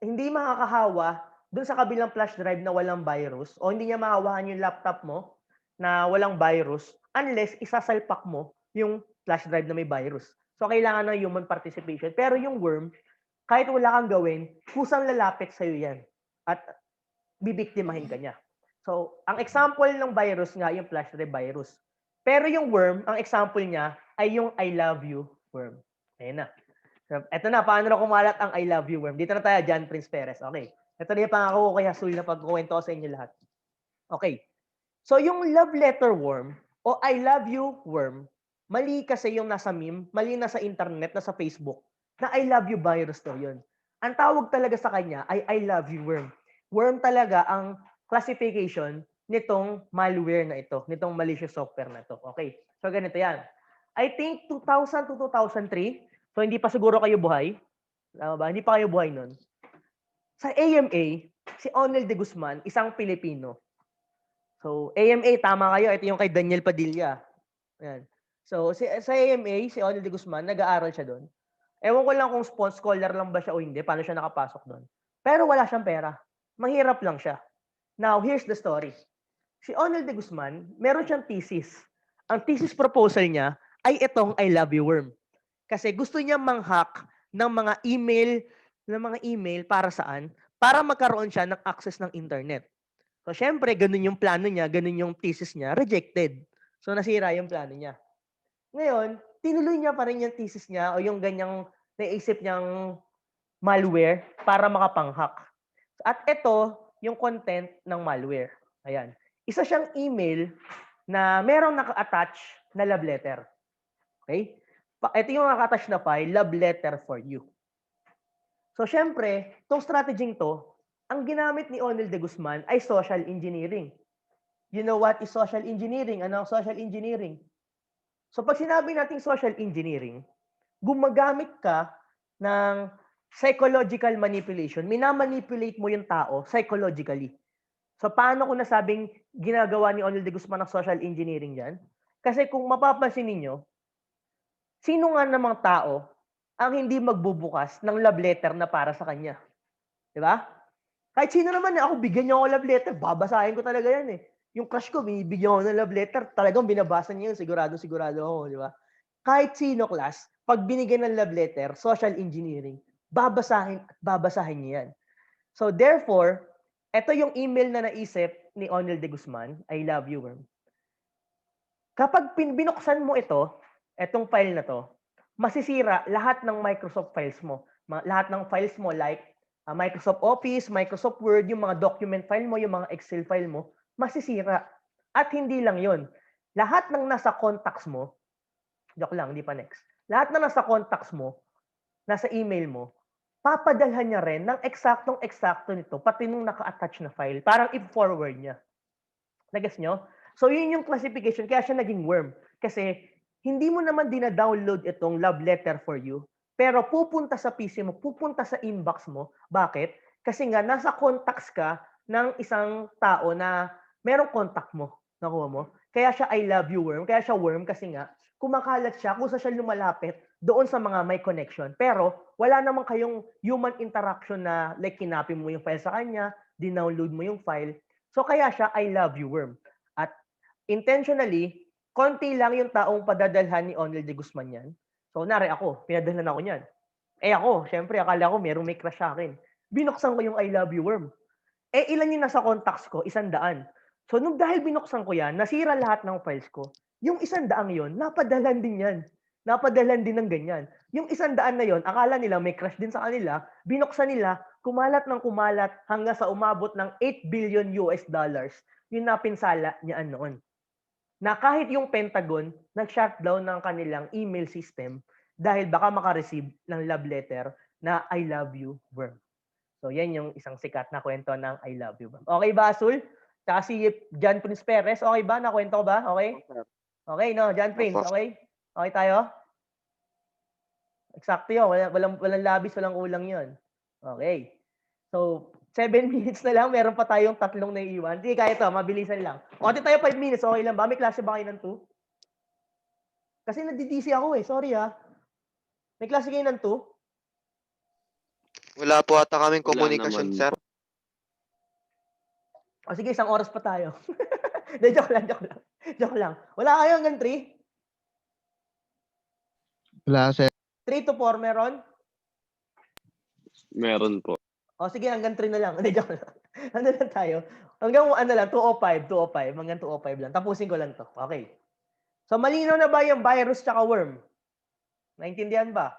Speaker 1: hindi makakahawa doon sa kabilang flash drive na walang virus o hindi niya mahawahan yung laptop mo na walang virus unless isasalpak mo yung flash drive na may virus. So, kailangan ng human participation. Pero yung worm, kahit wala kang gawin, kusang lalapit sa'yo yan at bibiktimahin ka niya. So, ang example ng virus nga, yung flash drive virus. Pero yung worm, ang example niya ay yung I love you worm. Ayan na. So, eto na, paano na kumalat ang I love you worm? Dito na tayo, John Prince Perez. Okay. Ito na yung pangako ko kay Hasul na pagkukwento ko sa inyo lahat. Okay. So, yung love letter worm o I love you worm, mali kasi yung nasa meme, mali na sa internet, nasa Facebook, na I love you virus to yun. Ang tawag talaga sa kanya ay I love you worm. Worm talaga ang classification nitong malware na ito, nitong malicious software na ito. Okay. So, ganito yan. I think 2000 to 2003, so hindi pa siguro kayo buhay. Tama ba? Hindi pa kayo buhay nun. Sa AMA, si Onel de Guzman, isang Pilipino. So, AMA, tama kayo. Ito yung kay Daniel Padilla. Ayan. So, sa AMA, si Onel de Guzman, nag-aaral siya doon. Ewan ko lang kung scholar lang ba siya o hindi, paano siya nakapasok doon. Pero wala siyang pera. Mahirap lang siya. Now, here's the story. Si Onel de Guzman, meron siyang thesis. Ang thesis proposal niya ay itong I love you worm. Kasi gusto niya mang-hack ng mga email para saan? Para magkaroon siya ng access ng internet. So, syempre, ganun yung plano niya, ganun yung thesis niya, rejected. So, nasira yung plano niya. Ngayon, tinuloy niya pa rin yung thesis niya o yung ganyang naisip niyang malware para makapang-hack. At ito, yung content ng malware. Ayan. Isa siyang email na merong naka-attach na love letter. Okay? Ito yung naka-attach na file, love letter for you. So, syempre, itong strategy to, ang ginamit ni Onel de Guzman ay social engineering. You know what is social engineering? Ano ang social engineering? So, pag sinabi nating social engineering, gumagamit ka ng psychological manipulation. Minamanipulate mo yung tao psychologically. So, paano ko nasabing ginagawa ni Onel de Guzman ng social engineering yan? Kasi kung mapapansin ninyo, sino nga namang tao ang hindi magbubukas ng love letter na para sa kanya? Di ba? Kahit sino naman, ako bigyan niyo ako love letter, babasahin ko talaga yan eh. Yung crush ko, binibigyan ko ng love letter, talagang binabasa niya yun, sigurado ako, di ba? Kahit sino, class, pag binigyan ng love letter, social engineering, babasahin niya yan. So therefore, ito yung email na naisip ni Onel de Guzman, I love you, worm. Kapag binuksan mo etong file na to, masisira lahat ng Microsoft files mo. Lahat ng files mo like Microsoft Office, Microsoft Word, yung mga document file mo, yung mga Excel file mo, masisira. At hindi lang yon. Lahat ng nasa contacts mo, joke lang, hindi pa next. Lahat ng nasa contacts mo, nasa email mo, papadalhan niya rin ng eksaktong-eksakto nito, pati nung naka-attach na file. Parang i-forward niya. Nagets nyo? So, yun yung classification. Kaya siya naging worm. Kasi, hindi mo naman dina-download itong love letter for you. Pero pupunta sa PC mo, pupunta sa inbox mo. Bakit? Kasi nga, nasa contacts ka ng isang tao na merong contact mo. Nakuha mo? Kaya siya I love you worm. Kaya siya worm kasi nga, kumakalat siya kung saan siya lumalapit doon sa mga may connection. Pero, wala naman kayong human interaction na like kinapin mo yung file sa kanya, dinownload mo yung file. So, kaya siya I love you worm. At intentionally, konti lang yung taong padadalhan ni Onel de Guzman yan. So, nari ako, pinadalhan ako niyan. Ako, syempre, akala ko merong may crush sa akin. Binuksan ko yung I love you worm. Ilan yung nasa contacts ko? 100. So, nung dahil binuksan ko yan, nasira lahat ng files ko. Yung 100 yon, napadalan din yan. Napadalan din ng ganyan. Yung 100 na yon, akala nila may crush din sa kanila, binuksan nila, kumalat ng kumalat hanggang sa umabot ng $8 billion yung napinsala niya noon. Na kahit yung Pentagon, nag-shutdown ng kanilang email system dahil baka makareceive ng love letter na I love you, worm. So, yan yung isang sikat na kwento ng I love you, worm. Okay ba, Azul? Tsaka si John Prince Perez, okay ba? Nakwento ko ba? Okay? Okay, no? John Prince, okay? Okay tayo? Eksakto yun. Walang labis, walang kulang yun. Okay. So, 7 minutes na lang. Meron pa tayong 3 na iwan. Hindi, kaya ito. Mabilisan lang. Konti tayo 5 minutes. Okay lang ba? May klase ba kayo ng 2? Kasi nadidisi ako eh. Sorry ha. May klase kayo ng 2?
Speaker 2: Wala po ata kaming communication, sir.
Speaker 1: O sige, 1 oras pa tayo. De, joke lang. Joke lang. Wala kayo hanggang 3?
Speaker 7: Wala, sir.
Speaker 1: 3 to 4 meron?
Speaker 8: Meron po.
Speaker 1: O sige, hanggang 3 na lang. Hindi, joke lang. Ano lang tayo? Hanggang lang, 205. Hanggang 205 lang. Tapusin ko lang to. Okay. So, malinaw na ba yung virus tsaka worm? Naintindihan ba?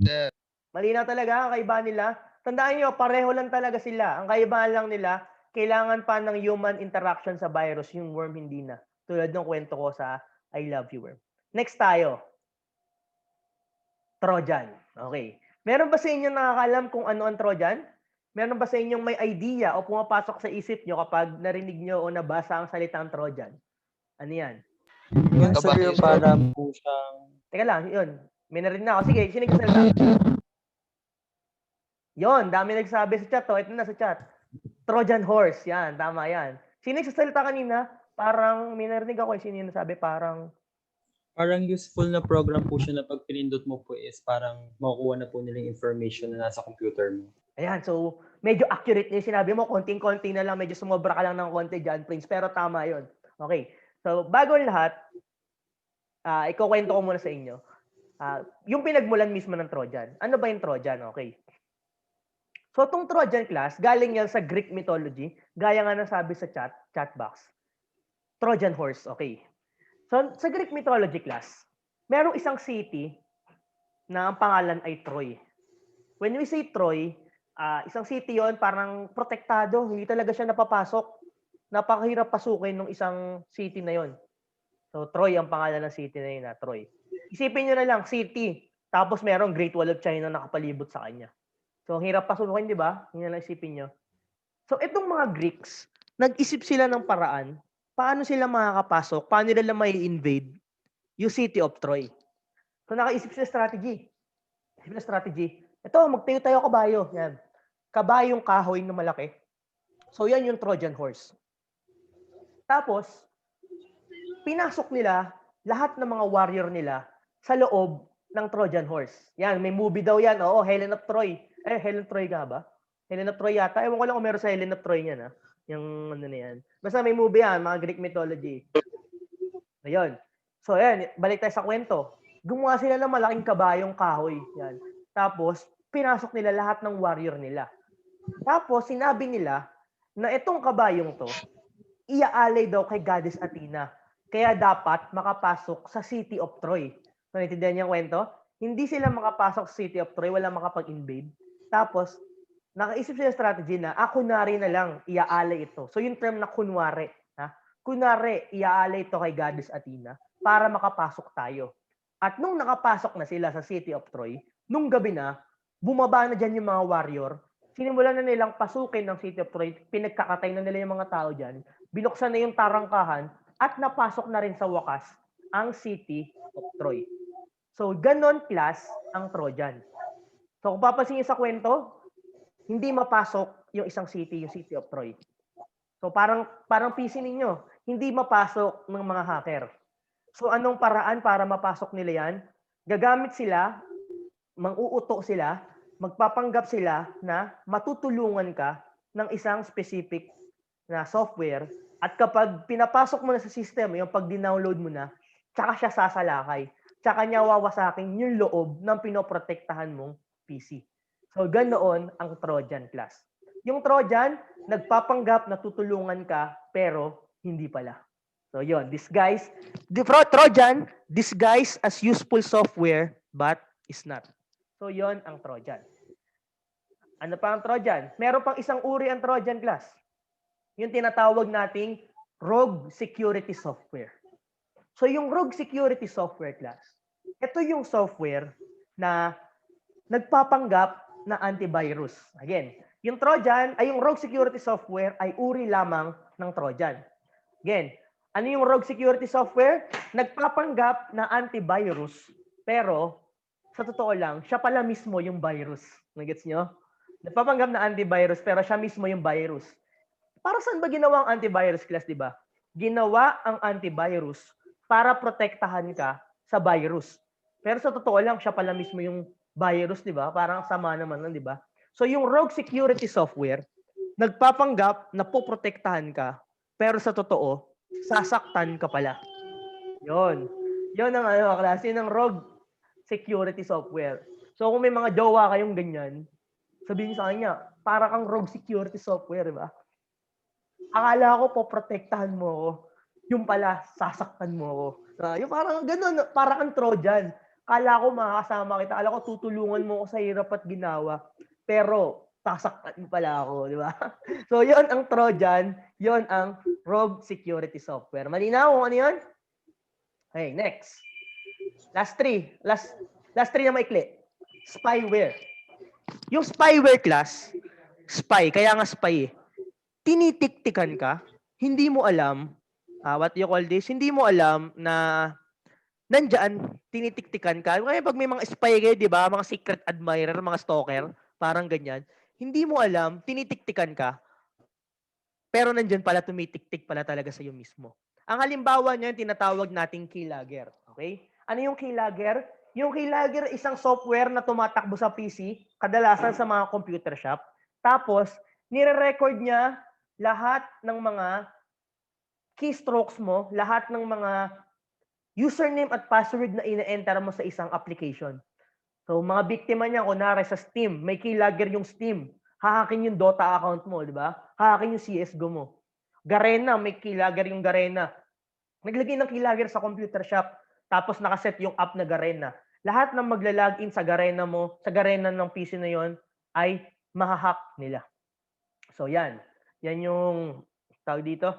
Speaker 7: Sir.
Speaker 1: Malinaw talaga ang kaibahan nila. Tandaan nyo, pareho lang talaga sila. Ang kaibahan lang nila, kailangan pa ng human interaction sa virus, yung worm hindi na. Tulad ng kwento ko sa I love you, worm. Next tayo. Trojan. Okay. Meron ba sa inyo nakakalam kung ano ang Trojan? Meron ba sa inyong may idea o pumapasok sa isip nyo kapag narinig nyo o nabasa ang salitang Trojan? Ano yan?
Speaker 7: Yung sir, yung parang po siyang...
Speaker 1: Teka lang, yun. May narinig na ako. Sige, sino nagsasalita? Yun, dami nagsabi sa chat. Ito na sa chat. Trojan horse. Yan, tama yan. Sino nagsasalita kanina? Parang may narinig ako. Sino yung nasabi? Parang
Speaker 7: useful na program po siya na pag pinindot mo po is parang makukuha na po nila yung information na nasa computer mo.
Speaker 1: ayan, so medyo accurate na yung sinabi mo. Konting-konti na lang. Medyo sumobra ka lang ng konti dyan, Prince. Pero tama yun. Okay. So, bago lahat, ikukwento ko muna sa inyo. Yung pinagmulan mismo ng Trojan. Ano ba yung Trojan? Okay. So, itong Trojan class, galing yan sa Greek mythology. Gaya nga nasabi sa chat box. Trojan horse. Okay. So, sa Greek mythology class, merong isang city na ang pangalan ay Troy. When we say Troy, isang city yon parang protektado. Hindi talaga siya napapasok. Napakahirap pasukin ng isang city na yon. So, Troy ang pangalan ng city na yun, Troy. Isipin nyo na lang, city. Tapos merong Great Wall of China na nakapalibot sa kanya. So, ang hirap pasukin, di ba? Yun na lang isipin nyo. So, itong mga Greeks, nag-isip sila ng paraan paano sila makakapasok, paano nila mai-invade yung city of Troy. So, nakaisip sila strategy. Ito, magtayo tayo kabayo. Yan. Kabayong kahoy na malaki. So, yan yung Trojan horse. Tapos, pinasok nila lahat ng mga warrior nila sa loob ng Trojan horse. Yan, may movie daw yan. Oo, Helen of Troy. Helen of Troy ka ba? Helen of Troy yata. Ewan ko lang kung meron sa Helen of Troy niyan, ha? Yung ano na yan. Basta may movie yan, mga Greek mythology. Ayun. So, ayan, balik tayo sa kwento. Gumawa sila ng malaking kabayong kahoy. Yan. Tapos, pinasok nila lahat ng warrior nila. Tapos, sinabi nila na itong kabayong to, iaalay daw kay Goddess Athena. Kaya dapat makapasok sa City of Troy. So, naintindihan niyo ang kwento? Hindi sila makapasok sa City of Troy, wala makapag-invade. Tapos, nakaisip sila strategy na, kunwari na lang, iaalay ito. So, yung term na kunwari, kunwari, iaalay ito kay Goddess Athena para makapasok tayo. At nung nakapasok na sila sa City of Troy, nung gabi na, bumaba na dyan yung mga warrior, sinimulan na nilang pasukin ng City of Troy, pinagkakatay na nila yung mga tao dyan, binuksan na yung tarangkahan, at napasok na rin sa wakas ang City of Troy. So, ganon class ang Trojan. So, kung papansin niyo sa kwento, hindi mapasok yung isang city, yung City of Troy. So, parang PC ninyo, hindi mapasok ng mga hacker. So, anong paraan para mapasok nila yan? Gagamit sila, mang-uuto sila, magpapanggap sila na matutulungan ka ng isang specific na software at kapag pinapasok mo na sa system, yung pag dinownload mo na, tsaka siya sasalakay. Tsaka niya wawasakin yung loob ng pinoprotektahan mong PC. So, ganoon ang Trojan class. Yung Trojan, nagpapanggap na tutulungan ka, pero hindi pala. So, yun. Trojan, disguised as useful software, but is not. So, yun ang Trojan. Ano pa ang Trojan? Meron pang isang uri ang Trojan class. Yung tinatawag nating rogue security software. So, yung rogue security software class, ito yung software na nagpapanggap na antivirus. Again, yung Trojan ay yung rogue security software ay uri lamang ng Trojan. Again, ano yung rogue security software? Nagpapanggap na antivirus, pero sa totoo lang, siya pala mismo yung virus. Nagets nyo? Nagpapanggap na antivirus, pero siya mismo yung virus. Para saan ba ginawa ang antivirus class, di ba? Ginawa ang antivirus para protektahan ka sa virus. Pero sa totoo lang, siya pala mismo yung virus, di ba? Parang sama naman lang, di ba? So yung rogue security software, nagpapanggap na poprotektahan ka, pero sa totoo, sasaktan ka pala. Yon. Yon ang klase ng rogue security software. So kung may mga jowa kayong ganyan, sabihin sa kanya, para kang rogue security software, di ba? Akala ko poprotektahan mo ako. Yung pala, sasaktan mo ako. Yung parang ganun, parang kang Trojan. Akala ko makakasama kita. Akala ko tutulungan mo ako sa hirap at ginawa. Pero, sasaktan pala ako, di ba? So, yon ang Trojan. Yon ang rogue security software. Malinaw kung ano yun? Okay, next. Last three na maikli. Spyware. Yung spyware class, spy, kaya nga spy eh. Tinitiktikan ka, hindi mo alam, what you call this, hindi mo alam na nandyan, tinitiktikan ka. Kaya pag may mga spy kayo, di ba, mga secret admirer, mga stalker, parang ganyan, hindi mo alam, tinitiktikan ka, pero nandyan pala, tumitiktik pala talaga sa'yo mismo. Ang halimbawa niyan, tinatawag nating keylogger. Okay? Ano yung keylogger? Yung keylogger, isang software na tumatakbo sa PC, kadalasan sa mga computer shop. Tapos, nire-record niya lahat ng mga keystrokes mo, lahat ng mga username at password na ina-enter mo sa isang application. So, mga biktima niya, kunwari sa Steam, may keylogger yung Steam. Hahakin yung Dota account mo, di ba? Hahakin yung CSGO mo. Garena, may keylogger yung Garena. Naglagay ng keylogger sa computer shop, tapos nakaset yung app na Garena. Lahat ng magla-login sa Garena mo, sa Garena ng PC na yon ay mahahack nila. So, yan. Yan yung tawag dito,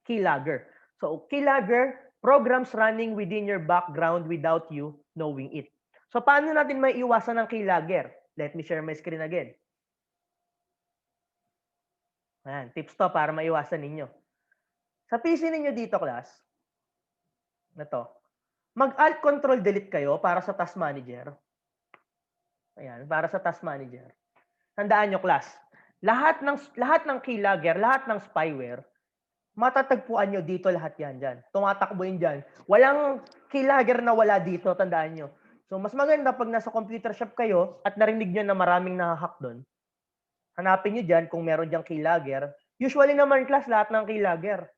Speaker 1: keylogger. So, keylogger, programs running within your background without you knowing it. So, paano natin may iwasan ng keylogger? Let me share my screen again. Ayan, tips to para maiwasan ninyo. Sa PC ninyo dito, class, na to, mag-alt control delete kayo para sa task manager. Ayan, para sa task manager. Tandaan nyo, class, lahat ng keylogger, lahat ng spyware, matatagpuan nyo dito lahat yan dyan. Tumatakbo yun dyan. Walang keylogger na wala dito, tandaan nyo. So, mas maganda pag nasa computer shop kayo at narinig nyo na maraming nahahack doon, Hanapin nyo dyan kung meron dyang keylogger. Usually naman class, lahat ng keylogger.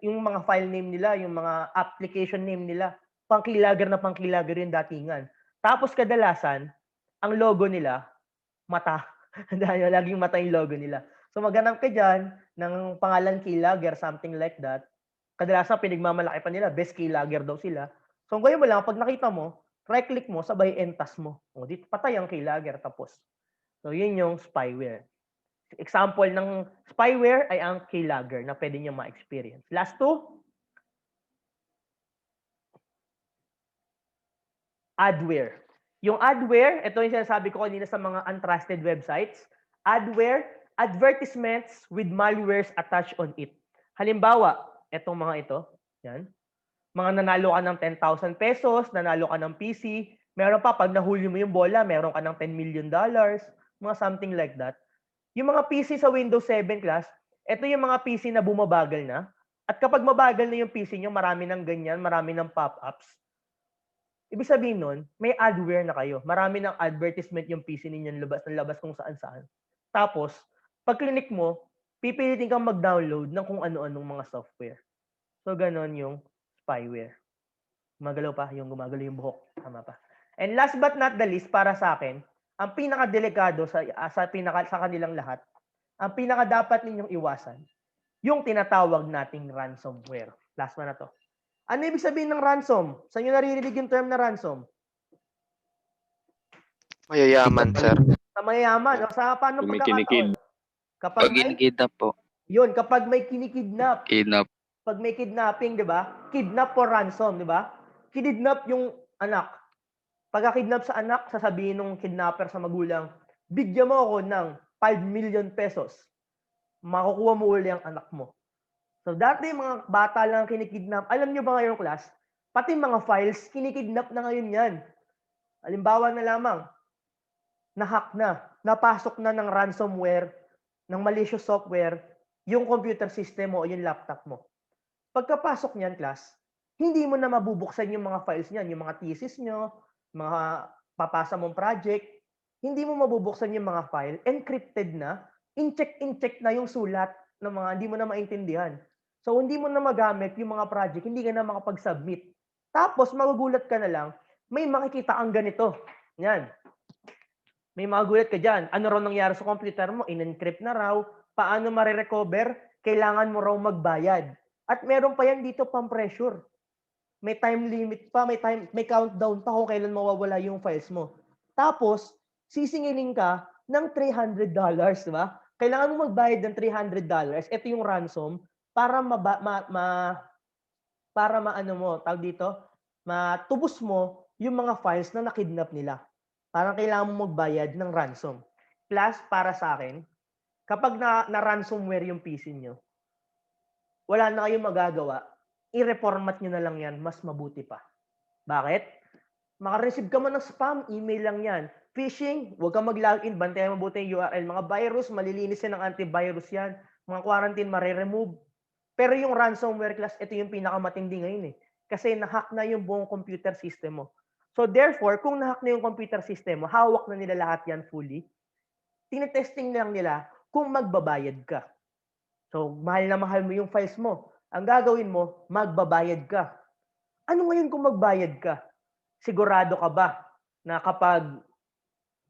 Speaker 1: Yung mga file name nila, yung mga application name nila, pang-keylogger na pang-keylogger yung datingan. Tapos kadalasan, ang logo nila, mata. Dahil laging mata yung logo nila. So maghanap ka dyan ng pangalan keylogger, something like that. Kadalasan pinagmamalaki pa nila, best keylogger daw sila. So ngayon mo lang, pag nakita mo, right-click mo, sabay entas mo. O, dito patay ang keylogger, tapos. So yun yung spyware. Example ng spyware ay ang keylogger na pwede nyo ma-experience. Last two, adware. Yung adware, ito yung sinasabi ko kanina sa mga untrusted websites. Adware, advertisements with malwares attached on it. Halimbawa, etong mga ito, yan. Mga nanalo ka ng 10,000 pesos, nanalo ka ng PC, meron pa, pag nahuli mo yung bola, meron ka ng $10 million, mga something like that. Yung mga PC sa Windows 7 class, ito yung mga PC na bumabagal na. At kapag mabagal na yung PC nyo, marami ng ganyan, marami ng pop-ups. Ibig sabihin nun, may adware na kayo. Marami ng advertisement yung PC ninyo labas kung saan-saan. Tapos, pag click mo, pipilitin kang mag-download ng kung ano-anong mga software. So, ganon yung spyware. Gumagalaw pa, yung gumagalaw yung buhok. Tama pa. And last but not the least, para sa akin, ang pinaka-delikado sa kanilang lahat, ang pinaka-dapat ninyong iwasan, yung tinatawag nating ransomware. Last one na to. Ano ibig sabihin ng ransom? Saan nyo naririnig yung term na ransom?
Speaker 2: Mayayaman, sir.
Speaker 1: Sa mayayaman. O sa paano pagkakataon? Kapag may
Speaker 8: kinikidnap po.
Speaker 1: yun, kapag may kinikidnap.
Speaker 8: Kidnap.
Speaker 1: Pag may kidnapping, di ba? Kidnap for ransom, di ba? Kidnap yung anak. Pagka-kidnap sa anak, sasabihin ng kidnapper sa magulang, bigyan mo ako ng 5 million pesos. Makukuha mo uli ang anak mo. So dati mga bata lang kinikidnap. Alam nyo ba ngayon class? Pati mga files, kinikidnap na ngayon yan. Halimbawa na lamang, na-hack na, napasok na ng ransomware, ng malicious software, yung computer system mo o yung laptop mo. Pagkapasok niyan, class, hindi mo na mabubuksan yung mga files niyan, yung mga thesis nyo, mga papasa mong project, hindi mo mabubuksan yung mga file, encrypted na, in-check na yung sulat ng mga hindi mo na maintindihan. So, hindi mo na magamit yung mga project, hindi ka na makapag-submit. Tapos, magugulat ka na lang, may makikita kang ganito. Yan. May magugulat ka dyan. Ano raw nangyari sa computer mo? In-encrypt na raw. Paano marirecover? Kailangan mo raw magbayad. At meron pa yan dito pang-pressure. May time limit pa, may countdown pa kung kailan mawawala yung files mo. Tapos, sisingilin ka ng $300, di ba? Kailangan mo magbayad ng $300. Ito yung ransom para matubos mo yung mga files na nakidnap nila. Parang kailangan mo magbayad ng ransom. Plus, para sa akin, kapag na-ransomware yung PC nyo, wala na kayong magagawa, i-reformat nyo na lang yan, mas mabuti pa. Bakit? Makareceive ka man ng spam, email lang yan. Phishing, huwag kang mag-login, bantayan mabuti yung URL. Mga virus, malilinis yan ng antivirus yan. Mga quarantine, mariremove. Pero yung ransomware class, ito yung pinakamatindi ngayon eh. Kasi nahack na yung buong computer system mo. So therefore, kung nahack na yung computer system mo, hawak na nila lahat yan fully, tinetesting lang nila kung magbabayad ka. So, mahal na mahal mo yung files mo. Ang gagawin mo, magbabayad ka. Ano ngayon kung magbayad ka? Sigurado ka ba na kapag,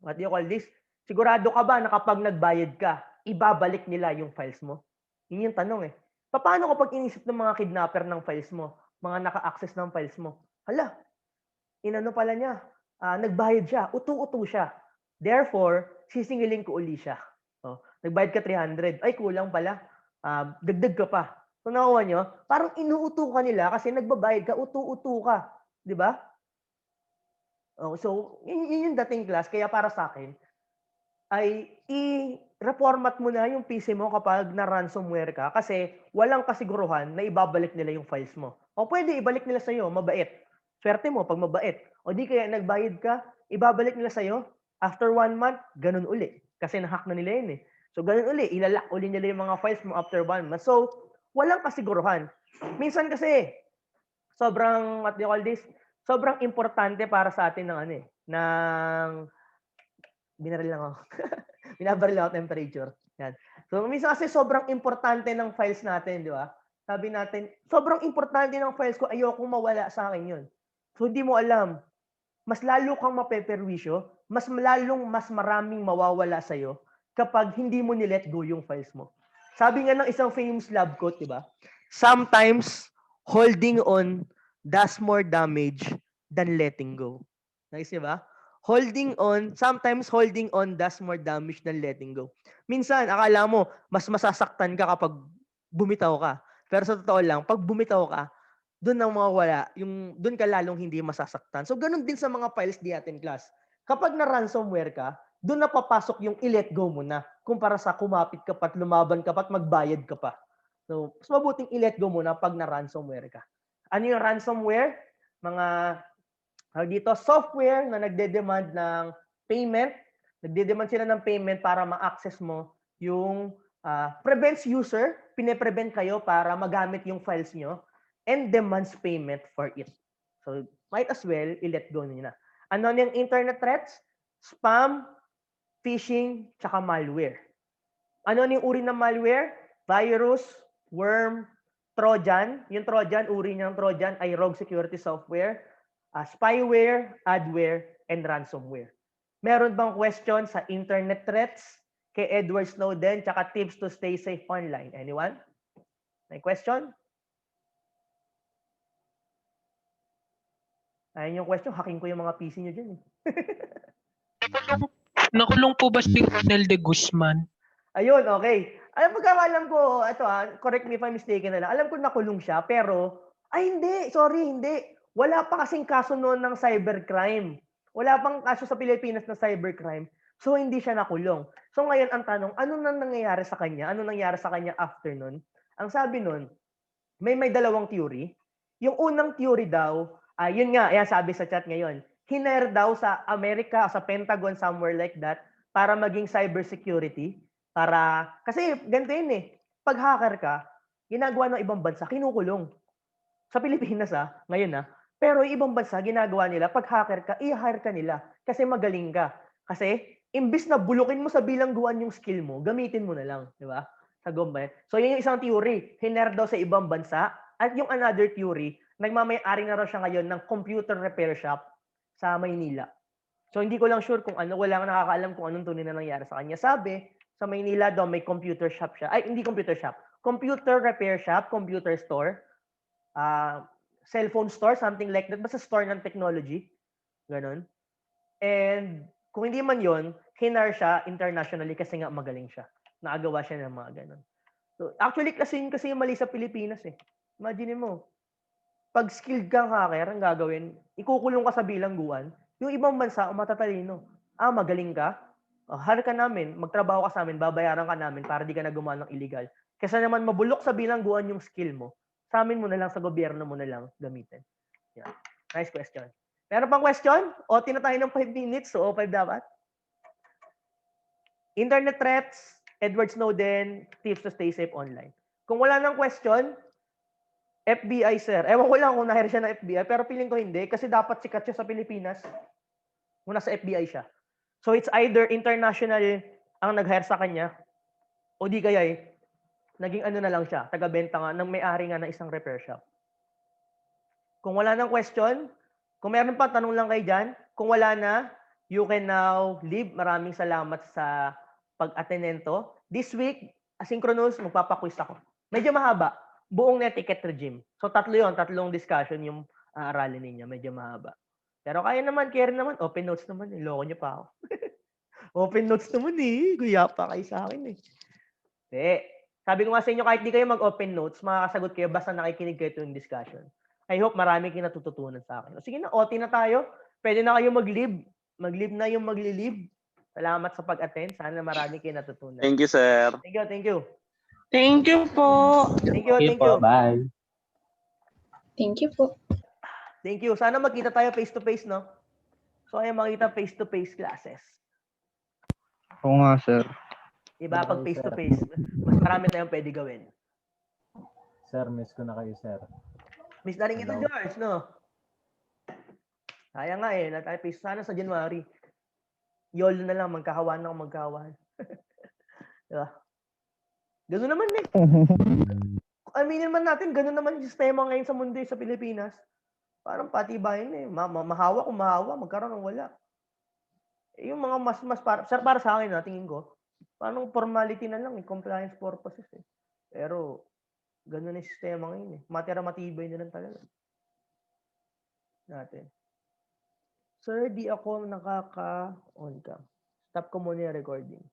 Speaker 1: what do you call this? Sigurado ka ba na kapag nagbayad ka, ibabalik nila yung files mo? Yun yung tanong eh. Paano kapag inisip ng mga kidnapper ng files mo, mga naka-access ng files mo? Hala, inano pala niya, nagbayad siya, utu-utu siya. Therefore, sisingilin ko uli siya. Oh, nagbayad ka 300, ay kulang pala, dagdag ka pa. So nakuha nyo, parang inuuto ka nila kasi nagbabayad ka, utu-utu ka. Di ba? Oh, so, yun yung dating class. Kaya para sa akin, ay i-reformat mo na yung PC mo kapag na-ransomware ka kasi walang kasiguruhan na ibabalik nila yung files mo. O pwede ibalik nila sa'yo, mabait. Swerte mo pag mabait. O di kaya nagbayad ka, ibabalik nila sa'yo, after 1 month, ganun uli. Kasi nahack na nila yun eh. So ganun uli, ilalak uli nila yung mga files mo after 1 month. So, walang kasiguruhan. Minsan kasi, sobrang, what do you call this? Sobrang importante para sa atin ng Binaril lang ako. Binabaril ako temperature. Yan. So, minsan kasi sobrang importante ng files natin, di ba? Sabi natin, sobrang importante ng files ko, ayokong mawala sa akin yun. So, hindi mo alam. Mas lalo kang mapeperwisyo, mas maraming mawawala sa'yo kapag hindi mo nilet go yung files mo. Sabi nga ng isang famous lab quote, di ba? Sometimes, holding on does more damage than letting go. Nice, di ba? Sometimes holding on does more damage than letting go. Minsan, akala mo, mas masasaktan ka kapag bumitaw ka. Pero sa totoo lang, pag bumitaw ka, doon ang mawawala, doon ka lalong hindi masasaktan. So, ganun din sa mga files di natin class. Kapag na-ransomware ka, doon na papasok yung i-let go mo na kumpara sa kumapit ka pat, lumaban ka pat, magbayad ka pa. So, mas mabuting i-let go mo na pag na-ransomware ka. Ano yung ransomware? Mga dito, software na nagde-demand ng payment. Nagde-demand sila ng payment para ma-access mo yung prevents user, pine-prevent kayo para magamit yung files nyo and demands payment for it. So, might as well i-let go nyo na. Ano yung internet threats? Spam, phishing, tsaka malware. Ano yung uri ng malware? Virus, worm, Trojan. Yung Trojan, uri ng Trojan ay rogue security software, spyware, adware, and ransomware. Meron bang question sa internet threats kay Edward Snowden tsaka tips to stay safe online? Anyone? May question? Ayun yung question, hacking ko yung mga PC nyo dyan.
Speaker 5: Nakulong po ba si Ronel de Guzman?
Speaker 1: Ayun, okay. Pagkakalam ko, correct me if I'm mistaken na lang. Alam ko nakulong siya, pero, hindi. Wala pa kasing kaso noon ng cybercrime. Wala pang kaso sa Pilipinas na cybercrime. So, hindi siya nakulong. So, ngayon ang tanong, ano nang nangyayari sa kanya? Ano nangyari sa kanya after nun? Ang sabi nun, may dalawang theory. Yung unang theory daw, yun nga, ayan sabi sa chat ngayon, hiner daw sa Amerika, sa Pentagon, somewhere like that, para maging cybersecurity. Kasi ganito yun eh. Pag hacker ka, ginagawa ng ibang bansa, kinukulong. Sa Pilipinas ngayon pero yung ibang bansa, ginagawa nila, pag hacker ka, i-hire ka nila. Kasi magaling ka. Kasi, imbis na bulukin mo sa bilangguan yung skill mo, gamitin mo na lang. Di ba? Sa government. So, yun yung isang theory. Hiner daw sa ibang bansa. At yung another theory, nagmamayari na raw siya ngayon ng computer repair shop sa Maynila. So, hindi ko lang sure kung ano. Wala nga nakakaalam kung anong tunay na nangyari sa kanya. Sabi, sa Maynila daw may computer shop siya. Hindi computer shop. Computer repair shop, computer store, cellphone store, something like that. Basta store ng technology. Ganon. And kung hindi man yon, hinar siya internationally kasi nga magaling siya. Nakagawa siya ng mga ganon. So, actually, kasi yung mali sa Pilipinas eh. Imagine mo, pag skilled kang hacker, ang gagawin, ikukulong ka sa bilangguan, yung ibang bansa, matatalino. Magaling ka? Hire ka namin, magtrabaho ka sa amin, babayaran ka namin para di ka na gumawa ng illegal. Kasi naman mabulok sa bilangguan yung skill mo, sa amin mo na lang, sa gobyerno mo na lang gamitin. Yeah. Nice question. Meron pang question? O, na tayo ng 5 minutes, so 5 dapat. Internet threats, Edward Snowden, tips to stay safe online. Kung wala nang question, FBI, sir. Ewan ko lang kung na-hire siya ng FBI, pero feeling ko hindi kasi dapat sikat siya sa Pilipinas kung nasa FBI siya. So it's either international ang nag-hire sa kanya o di kaya naging ano na lang siya, taga-benta nga, ng may-ari nga ng isang repair shop. Kung wala nang question, kung meron pa, tanong lang kayo dyan. Kung wala na, you can now leave. Maraming salamat sa pag-atenento. This week, asynchronous, magpapaquiz ako. Medyo mahaba. Buong netiquette regime. So, tatlong discussion yung aralin ninyo. Medyo mahaba. Pero kaya naman, care naman. Open notes naman. Loko nyo pa ako. Open notes naman eh. Guya pa kayo sa akin eh. Sabi ko nga sa inyo, kahit di kayo mag-open notes, makakasagot kayo basta nakikinig kayo yung discussion. I hope marami kayo natututunan sa akin. Sige na, OT na tayo. Pwede na kayo mag-leave. Mag-leave na yung mag-leave. Salamat sa pag-attend. Sana marami kayo natutunan.
Speaker 8: Thank you, sir.
Speaker 1: Thank you, thank you.
Speaker 9: Thank you po.
Speaker 1: Thank you,
Speaker 7: Okay
Speaker 1: thank you.
Speaker 7: po, bye.
Speaker 9: Thank you po.
Speaker 1: Thank you. Sana magkita tayo face-to-face, no? So, ay makita face-to-face classes.
Speaker 6: Oo nga, sir.
Speaker 1: Diba? Pag
Speaker 6: Okay,
Speaker 1: face-to-face, mas marami tayong pwede gawin.
Speaker 6: Sir, miss ko na kayo, sir.
Speaker 1: Miss na rin kita,
Speaker 6: Hello.
Speaker 1: George, no? Kaya nga eh, na tayo face sana sa January. YOLO na lang, magkahawan ng magkahawan. Diba? Ganun naman eh. Aminin man natin, ganun naman yung sistema ngayon sa mundo sa Pilipinas. Parang patibayin eh. Mahawa kung mahawa, magkaroon ng wala. Eh, yung mga mas para sa akin, tingin ko, parang formality na lang, compliance purposes eh. Pero, ganun yung sistema ngayon eh. Matibay na lang talaga. Natin. Sir, di ako nakaka-on cam. Stop ko muna yung recording.